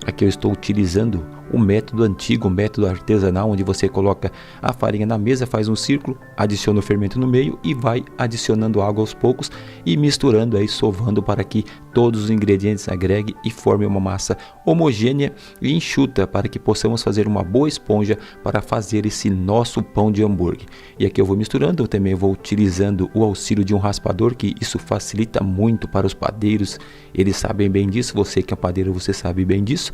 Aqui eu estou utilizando o método antigo, o método artesanal, onde você coloca a farinha na mesa, faz um círculo, adiciona o fermento no meio e vai adicionando água aos poucos e misturando aí, sovando para que todos os ingredientes agreguem e formem uma massa homogênea e enxuta para que possamos fazer uma boa esponja para fazer esse nosso pão de hambúrguer. E aqui eu vou misturando, eu também vou utilizando o auxílio de um raspador, que isso facilita muito para os padeiros, eles sabem bem disso, você que é padeiro, você sabe bem disso.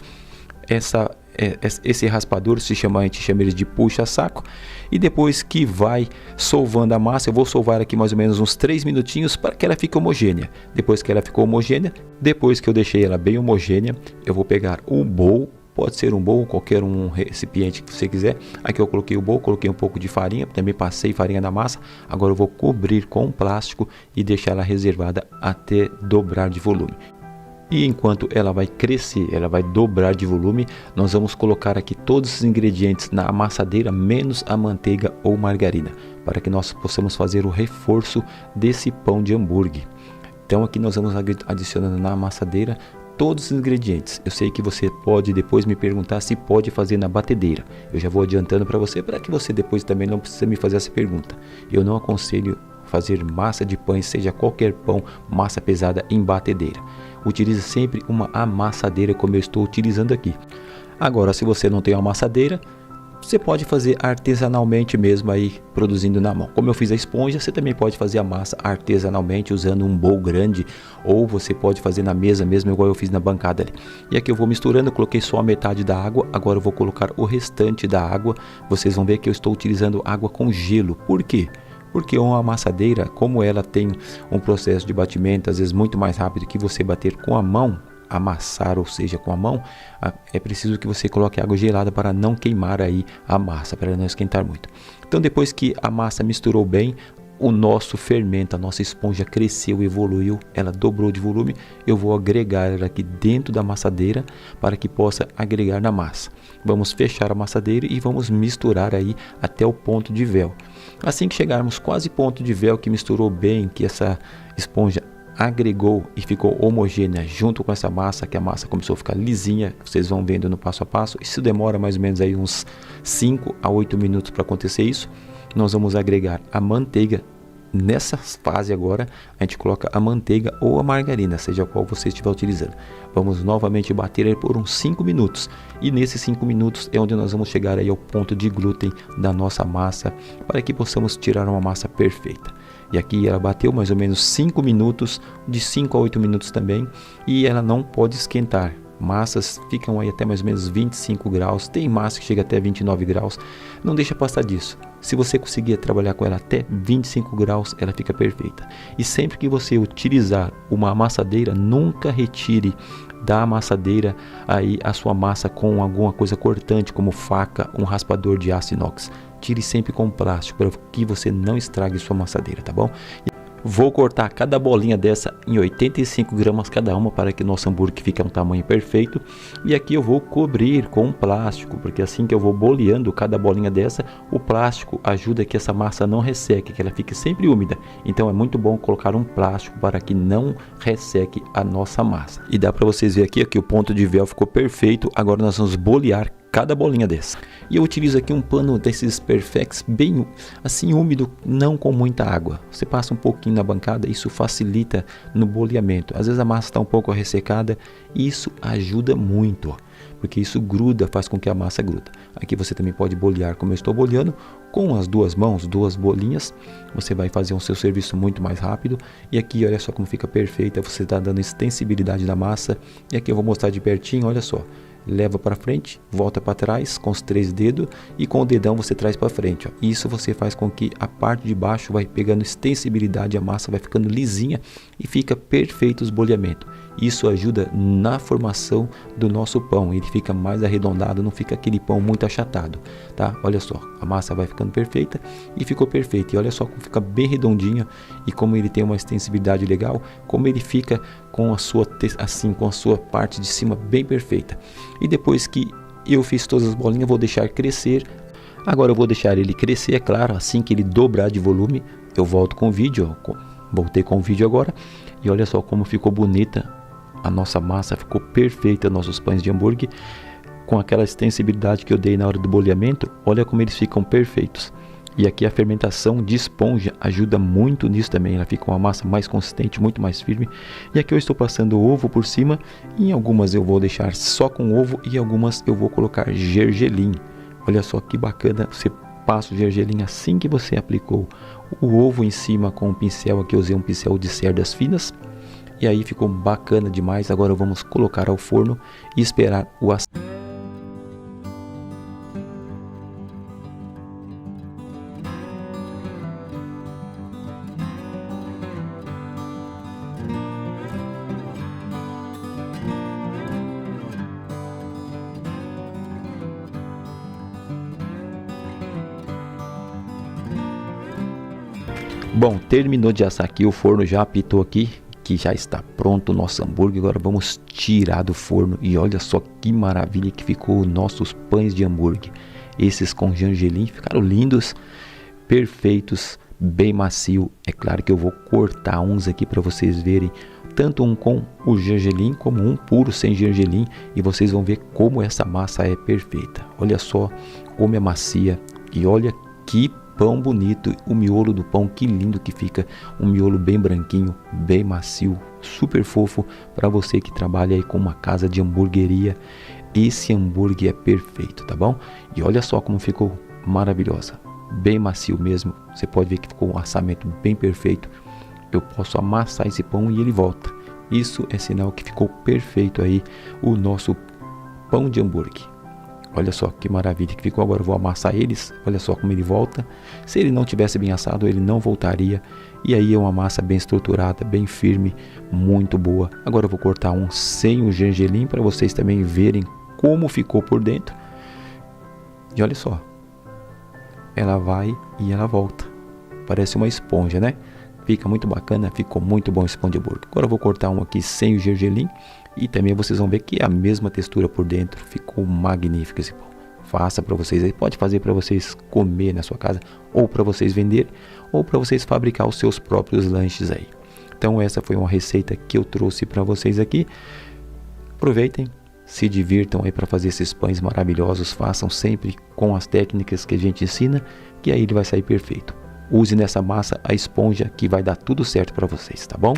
Esse raspador a gente chama ele de puxa-saco, e depois que vai solvando a massa, eu vou solvar aqui mais ou menos uns 3 minutinhos para que ela fique homogênea. Depois que ela ficou homogênea, depois que eu deixei ela bem homogênea, eu vou pegar o bowl, pode ser um bowl, qualquer um recipiente que você quiser. Aqui eu coloquei o bowl, coloquei um pouco de farinha, também passei farinha na massa. Agora eu vou cobrir com plástico e deixar ela reservada até dobrar de volume. E enquanto ela vai crescer, ela vai dobrar de volume, nós vamos colocar aqui todos os ingredientes na amassadeira, menos a manteiga ou margarina, para que nós possamos fazer o reforço desse pão de hambúrguer. Então aqui nós vamos adicionando na amassadeira todos os ingredientes. Eu sei que você pode depois me perguntar se pode fazer na batedeira. Eu já vou adiantando para você que você depois também não precisa me fazer essa pergunta. Eu não aconselho fazer massa de pães, seja qualquer pão, massa pesada, em batedeira. Utilize sempre uma amassadeira como eu estou utilizando aqui. Agora, se você não tem uma amassadeira, você pode fazer artesanalmente mesmo aí, produzindo na mão. Como eu fiz a esponja, você também pode fazer a massa artesanalmente usando um bowl grande, ou você pode fazer na mesa mesmo, igual eu fiz na bancada ali. E aqui eu vou misturando, eu coloquei só a metade da água, agora eu vou colocar o restante da água. Vocês vão ver que eu estou utilizando água com gelo. Por quê? Porque uma amassadeira, como ela tem um processo de batimento, às vezes muito mais rápido que você bater com a mão, amassar, ou seja, com a mão, é preciso que você coloque água gelada para não queimar aí a massa, para não esquentar muito. Então depois que a massa misturou bem, o nosso fermento, a nossa esponja cresceu, evoluiu, ela dobrou de volume, eu vou agregar ela aqui dentro da amassadeira para que possa agregar na massa. Vamos fechar a amassadeira e vamos misturar aí até o ponto de véu. Assim que chegarmos quase ponto de véu, que misturou bem, que essa esponja agregou e ficou homogênea junto com essa massa, que a massa começou a ficar lisinha, vocês vão vendo no passo a passo. Isso demora mais ou menos aí uns 5 a 8 minutos para acontecer isso. Nós vamos agregar a manteiga. Nessa fase agora, a gente coloca a manteiga ou a margarina, seja qual você estiver utilizando. Vamos novamente bater aí por uns 5 minutos. E nesses 5 minutos é onde nós vamos chegar aí ao ponto de glúten da nossa massa, para que possamos tirar uma massa perfeita. E aqui ela bateu mais ou menos 5 minutos, de 5 a 8 minutos também, e ela não pode esquentar. Massas ficam aí até mais ou menos 25 graus, tem massa que chega até 29 graus, não deixa passar disso. Se você conseguir trabalhar com ela até 25 graus, ela fica perfeita. E sempre que você utilizar uma amassadeira, nunca retire da amassadeira aí a sua massa com alguma coisa cortante, como faca, um raspador de aço inox. Tire sempre com plástico para que você não estrague sua amassadeira, tá bom? Vou cortar cada bolinha dessa em 85 gramas cada uma, para que nosso hambúrguer fique um tamanho perfeito. E aqui eu vou cobrir com plástico, porque assim que eu vou boleando cada bolinha dessa, o plástico ajuda que essa massa não resseque, que ela fique sempre úmida. Então é muito bom colocar um plástico para que não resseque a nossa massa. E dá para vocês verem aqui que o ponto de véu ficou perfeito. Agora nós vamos bolear cada bolinha dessa. E eu utilizo aqui um pano desses Perfex bem assim úmido, não com muita água. Você passa um pouquinho na bancada, isso facilita no boleamento. Às vezes a massa está um pouco ressecada e isso ajuda muito, ó, porque isso gruda, faz com que a massa gruda. Aqui você também pode bolear como eu estou boleando, com as duas mãos, duas bolinhas, você vai fazer o seu serviço muito mais rápido. E aqui olha só como fica perfeita, você está dando extensibilidade da massa. E aqui eu vou mostrar de pertinho, olha só. Leva para frente, volta para trás com os 3 dedos e com o dedão você traz para frente, ó. Isso você faz com que a parte de baixo vai pegando extensibilidade, a massa vai ficando lisinha e fica perfeito os boleamentos. Isso ajuda na formação do nosso pão, ele fica mais arredondado, não fica aquele pão muito achatado, tá? Olha só, a massa vai ficando perfeita e ficou perfeita. E olha só como fica bem redondinha e como ele tem uma extensibilidade legal, como ele fica com a sua com a sua parte de cima bem perfeita. E depois que eu fiz todas as bolinhas, vou deixar crescer. Agora eu vou deixar ele crescer, é claro, assim que ele dobrar de volume, eu volto com o vídeo, ó. Voltei com o vídeo agora. E olha só como ficou bonita a nossa massa, ficou perfeita, nossos pães de hambúrguer, com aquela extensibilidade que eu dei na hora do boleamento. Olha como eles ficam perfeitos. E aqui a fermentação de esponja ajuda muito nisso também, ela fica uma massa mais consistente, muito mais firme. E aqui eu estou passando o ovo por cima, e em algumas eu vou deixar só com ovo e algumas eu vou colocar gergelim. Olha só que bacana, você passa o gergelim assim que você aplicou o ovo em cima com um pincel. Aqui eu usei um pincel de cerdas finas. E aí ficou bacana demais. Agora vamos colocar ao forno e esperar o assado. Bom, terminou de assar aqui, o forno já apitou aqui, que já está pronto o nosso hambúrguer. Agora vamos tirar do forno e olha só que maravilha que ficou os nossos pães de hambúrguer. Esses com gergelim ficaram lindos, perfeitos, bem macio. É claro que eu vou cortar uns aqui para vocês verem, tanto um com o gergelim como um puro sem gergelim, e vocês vão ver como essa massa é perfeita. Olha só como é macia e olha que pão bonito, o miolo do pão, que lindo que fica, um miolo bem branquinho, bem macio, super fofo. Para você que trabalha aí com uma casa de hamburgueria, esse hambúrguer é perfeito, tá bom? E olha só como ficou maravilhosa, bem macio mesmo. Você pode ver que ficou um assamento bem perfeito. Eu posso amassar esse pão e ele volta. Isso é sinal que ficou perfeito aí o nosso pão de hambúrguer. Olha só que maravilha que ficou. Agora eu vou amassar eles. Olha só como ele volta. Se ele não tivesse bem assado, ele não voltaria. E aí é uma massa bem estruturada, bem firme, muito boa. Agora eu vou cortar um sem o gergelim para vocês também verem como ficou por dentro. E olha só. Ela vai e ela volta. Parece uma esponja, né? Fica muito bacana, ficou muito bom esse pão de hambúrguer. Agora eu vou cortar um aqui sem o gergelim. E também vocês vão ver que é a mesma textura por dentro. Ficou magnífico esse pão. Faça para vocês aí. Pode fazer para vocês comer na sua casa, ou para vocês vender, ou para vocês fabricar os seus próprios lanches aí. Então essa foi uma receita que eu trouxe para vocês aqui. Aproveitem, se divirtam aí para fazer esses pães maravilhosos. Façam sempre com as técnicas que a gente ensina, que aí ele vai sair perfeito. Use nessa massa a esponja, que vai dar tudo certo para vocês, tá bom?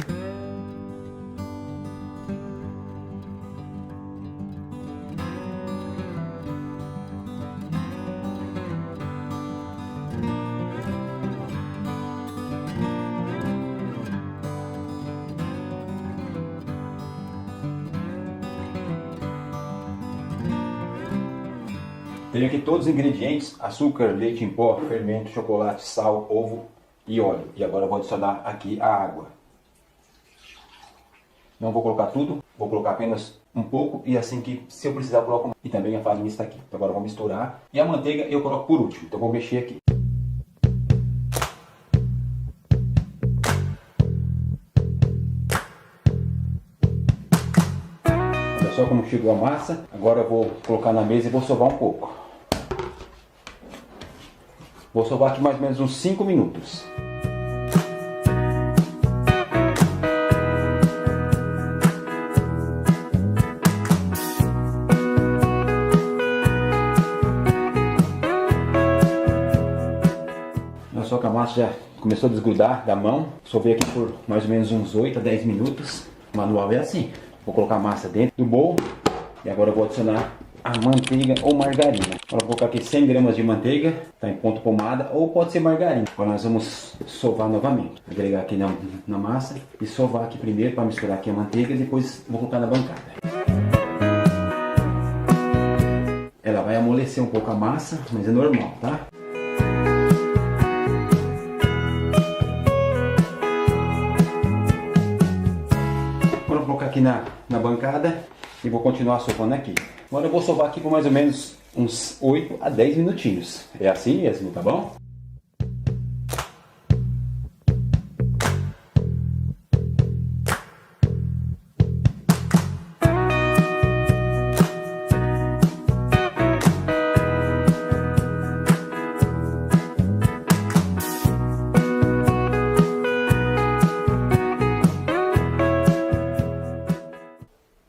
Tenho aqui todos os ingredientes: açúcar, leite em pó, fermento, chocolate, sal, ovo e óleo. E agora eu vou adicionar aqui a água. Não vou colocar tudo, vou colocar apenas um pouco, e assim que, se eu precisar, eu coloco mais. E também a farinha está aqui. Então agora eu vou misturar. E a manteiga eu coloco por último, então eu vou mexer aqui. Olha só como chegou a massa. Agora eu vou colocar na mesa e vou sovar um pouco. Vou sovar aqui mais ou menos uns 5 minutos. massa já começou a desgrudar da mão. Sovei aqui por mais ou menos uns 8 a 10 minutos. O manual é assim. Vou colocar a massa dentro do bowl. E agora eu vou adicionar a manteiga ou margarina. Agora vou colocar aqui 100 gramas de manteiga, tá em ponto pomada, ou pode ser margarina. Agora nós vamos sovar novamente. Agregar aqui na massa e sovar aqui primeiro para misturar aqui a manteiga e depois vou colocar na bancada. Ela vai amolecer um pouco a massa, mas é normal, tá? Agora eu vou colocar aqui na bancada e vou continuar sovando aqui. Agora eu vou sovar aqui por mais ou menos uns 8 a 10 minutinhos. É assim mesmo, tá bom?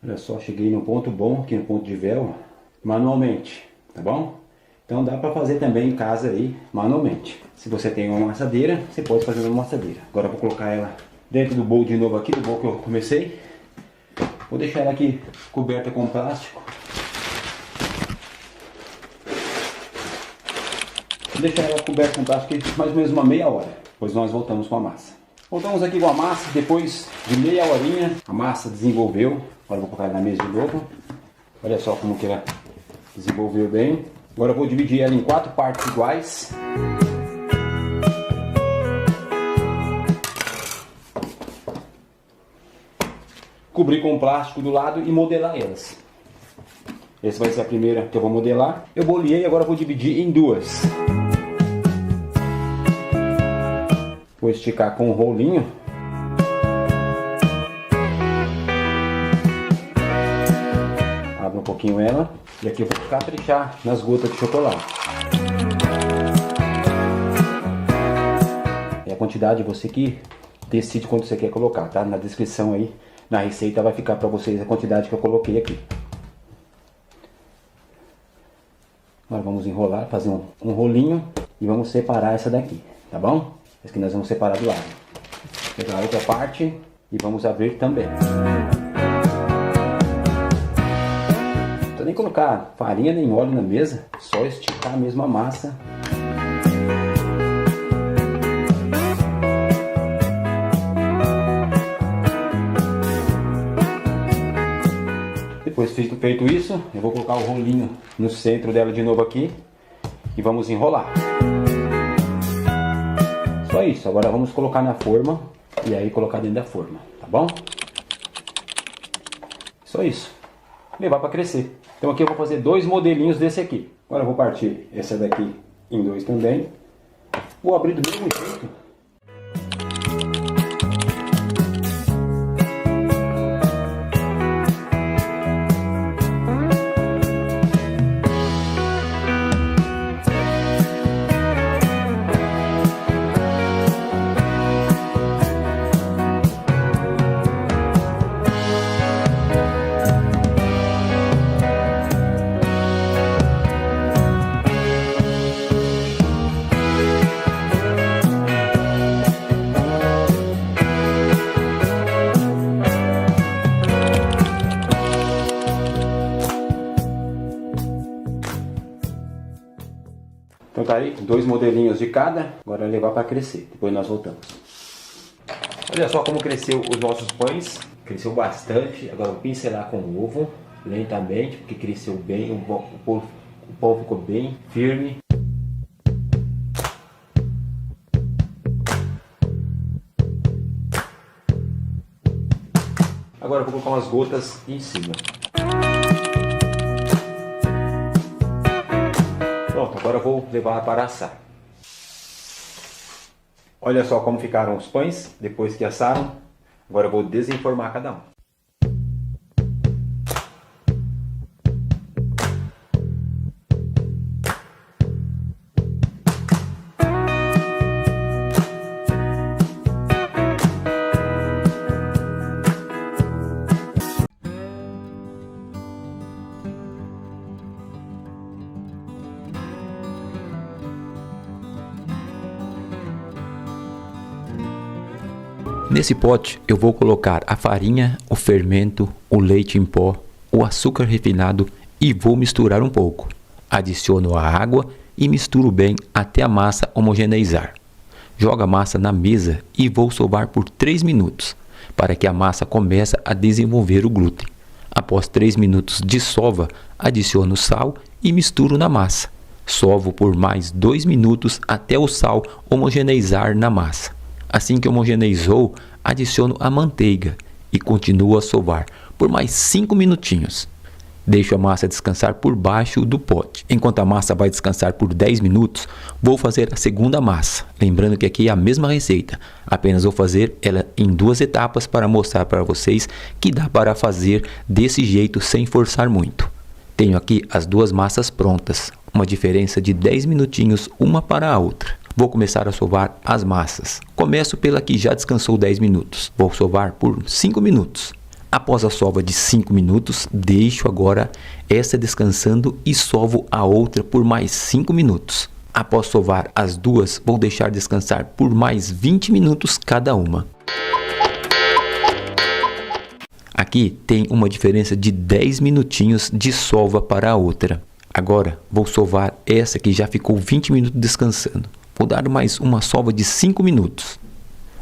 Olha só, cheguei no ponto bom, aqui no ponto de véu, manualmente, tá bom? Então dá para fazer também em casa aí, manualmente. Se você tem uma amassadeira, você pode fazer uma amassadeira. Agora eu vou colocar ela dentro do bowl de novo aqui, do bowl que eu comecei. Vou deixar ela aqui coberta com plástico. Vou deixar ela coberta com plástico aqui mais ou menos uma meia hora. Depois nós voltamos com a massa. Voltamos aqui com a massa, depois de meia horinha, a massa desenvolveu. Agora eu vou colocar ela na mesa de novo. Olha só como que ela desenvolveu bem. Agora eu vou dividir ela em 4 partes iguais. Cobrir com plástico do lado e modelar elas. Essa vai ser a primeira que eu vou modelar. Eu boleei, agora eu vou dividir em 2. Vou esticar com o rolinho. Abro um pouquinho ela. E aqui eu vou caprichar nas gotas de chocolate. É a quantidade você que decide quanto você quer colocar, tá? Na descrição aí, na receita vai ficar para vocês a quantidade que eu coloquei aqui. Agora vamos enrolar, fazer um rolinho e vamos separar essa daqui, tá bom? Essa que nós vamos separar do lado. Pegar a outra parte e vamos abrir também. Não precisa nem colocar farinha nem óleo na mesa, só esticar mesmo a massa. Depois feito isso, eu vou colocar o rolinho no centro dela de novo aqui e vamos enrolar. Só isso, agora vamos colocar na forma e aí colocar dentro da forma, tá bom? Só isso, levar para crescer. Então aqui eu vou fazer 2 modelinhos desse aqui. Agora eu vou partir essa daqui em 2 também. Vou abrir do mesmo jeito. Então tá aí, 2 modelinhos de cada, agora é levar para crescer, depois nós voltamos. Olha só como cresceu os nossos pães, cresceu bastante. Agora eu vou pincelar com o ovo, lentamente, porque cresceu bem, o pão ficou bem firme. Agora eu vou colocar umas gotas em cima. Pronto, agora eu vou levar para assar. Olha só como ficaram os pães depois que assaram. Agora eu vou desenformar cada um. Nesse pote eu vou colocar a farinha, o fermento, o leite em pó, o açúcar refinado e vou misturar um pouco. Adiciono a água e misturo bem até a massa homogeneizar. Jogo a massa na mesa e vou sovar por 3 minutos, para que a massa comece a desenvolver o glúten. Após 3 minutos de sova, adiciono sal e misturo na massa. Sovo por mais 2 minutos até o sal homogeneizar na massa. Assim que homogeneizou, adiciono a manteiga e continuo a sovar por mais 5 minutinhos. Deixo a massa descansar por baixo do pote. Enquanto a massa vai descansar por 10 minutos, vou fazer a segunda massa. Lembrando que aqui é a mesma receita, apenas vou fazer ela em 2 etapas para mostrar para vocês que dá para fazer desse jeito sem forçar muito. Tenho aqui as 2 massas prontas, uma diferença de 10 minutinhos uma para a outra. Vou começar a sovar as massas. Começo pela que já descansou 10 minutos. Vou sovar por 5 minutos. Após a sova de 5 minutos, deixo agora essa descansando e sovo a outra por mais 5 minutos. Após sovar as duas, vou deixar descansar por mais 20 minutos cada uma. Aqui tem uma diferença de 10 minutinhos de sova para a outra. Agora vou sovar essa que já ficou 20 minutos descansando. Vou dar mais uma sova de 5 minutos.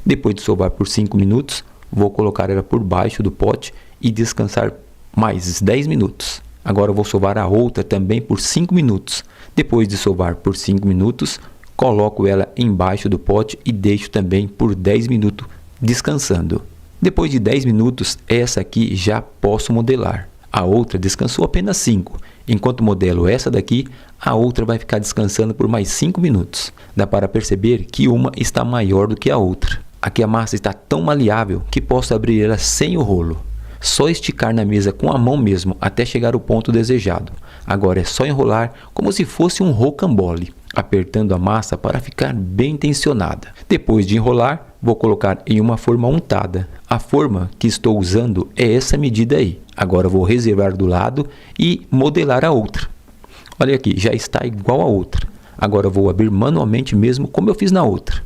Depois de sovar por 5 minutos, vou colocar ela por baixo do pote e descansar mais 10 minutos. Agora vou sovar a outra também por 5 minutos. Depois de sovar por 5 minutos, coloco ela embaixo do pote e deixo também por 10 minutos descansando. Depois de 10 minutos, essa aqui já posso modelar. A outra descansou apenas 5. Enquanto modelo essa daqui, a outra vai ficar descansando por mais 5 minutos. Dá para perceber que uma está maior do que a outra. Aqui a massa está tão maleável que posso abrir ela sem o rolo. Só esticar na mesa com a mão mesmo até chegar ao ponto desejado. Agora é só enrolar como se fosse um rocambole, apertando a massa para ficar bem tensionada. Depois de enrolar, vou colocar em uma forma untada. A forma que estou usando é essa medida aí. Agora vou reservar do lado e modelar a outra. Olha aqui, já está igual a outra. Agora vou abrir manualmente mesmo como eu fiz na outra,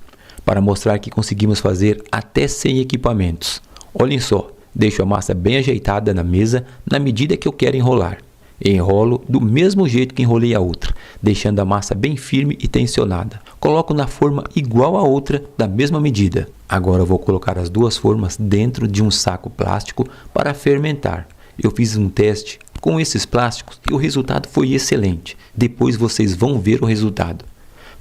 para mostrar que conseguimos fazer até sem equipamentos. Olhem só, deixo a massa bem ajeitada na mesa na medida que eu quero enrolar. Enrolo do mesmo jeito que enrolei a outra, deixando a massa bem firme e tensionada. Coloco na forma igual a outra, da mesma medida. Agora vou colocar as 2 formas dentro de um saco plástico para fermentar. Eu fiz um teste com esses plásticos e o resultado foi excelente. Depois vocês vão ver o resultado.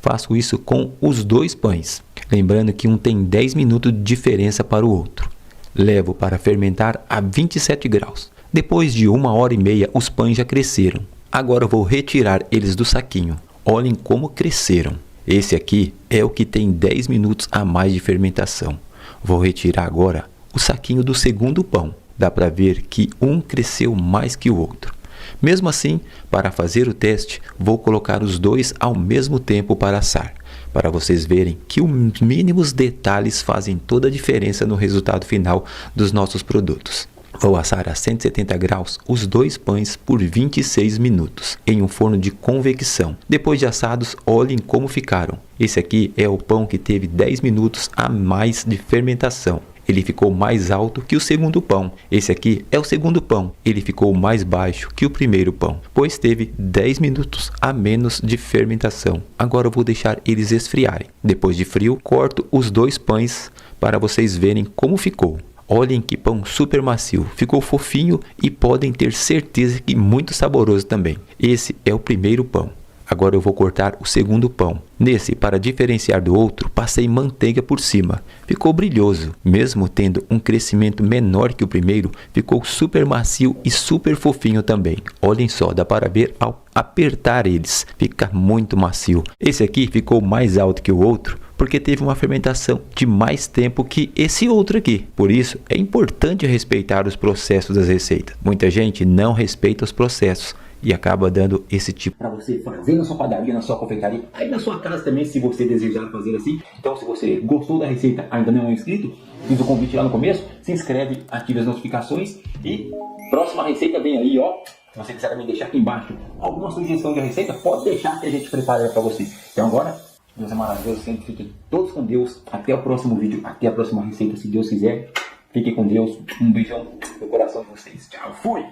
Faço isso com os 2 pães. Lembrando que um tem 10 minutos de diferença para o outro. Levo para fermentar a 27 graus. Depois de 1h30 os pães já cresceram. Agora vou retirar eles do saquinho. Olhem como cresceram. Esse aqui é o que tem 10 minutos a mais de fermentação. Vou retirar agora o saquinho do segundo pão. Dá para ver que um cresceu mais que o outro. Mesmo assim, para fazer o teste, vou colocar os 2 ao mesmo tempo para assar, para vocês verem que os mínimos detalhes fazem toda a diferença no resultado final dos nossos produtos. Vou assar a 170 graus os 2 pães por 26 minutos, em um forno de convecção. Depois de assados, olhem como ficaram. Esse aqui é o pão que teve 10 minutos a mais de fermentação. Ele ficou mais alto que o segundo pão. Esse aqui é o segundo pão. Ele ficou mais baixo que o primeiro pão, pois teve 10 minutos a menos de fermentação. Agora eu vou deixar eles esfriarem. Depois de frio, corto os 2 pães para vocês verem como ficou. Olhem que pão super macio, ficou fofinho e podem ter certeza que muito saboroso também. Esse é o primeiro pão. Agora eu vou cortar o segundo pão. Nesse, para diferenciar do outro, passei manteiga por cima. Ficou brilhoso. Mesmo tendo um crescimento menor que o primeiro, ficou super macio e super fofinho também. Olhem só, dá para ver ao apertar eles. Fica muito macio. Esse aqui ficou mais alto que o outro, porque teve uma fermentação de mais tempo que esse outro aqui. Por isso, é importante respeitar os processos das receitas. Muita gente não respeita os processos e acaba dando esse tipo para você fazer na sua padaria, na sua confeitaria, aí na sua casa também, se você desejar fazer assim. Então, se você gostou da receita, ainda não é inscrito, fiz o convite lá no começo, se inscreve, ative as notificações e próxima receita vem aí, ó. Se você quiser me deixar aqui embaixo alguma sugestão de receita, pode deixar que a gente prepare para você. Então agora, Deus é maravilhoso, sempre fiquem todos com Deus. Até o próximo vídeo, até a próxima receita, se Deus quiser. Fiquem com Deus. Um beijão no coração de vocês. Tchau, fui!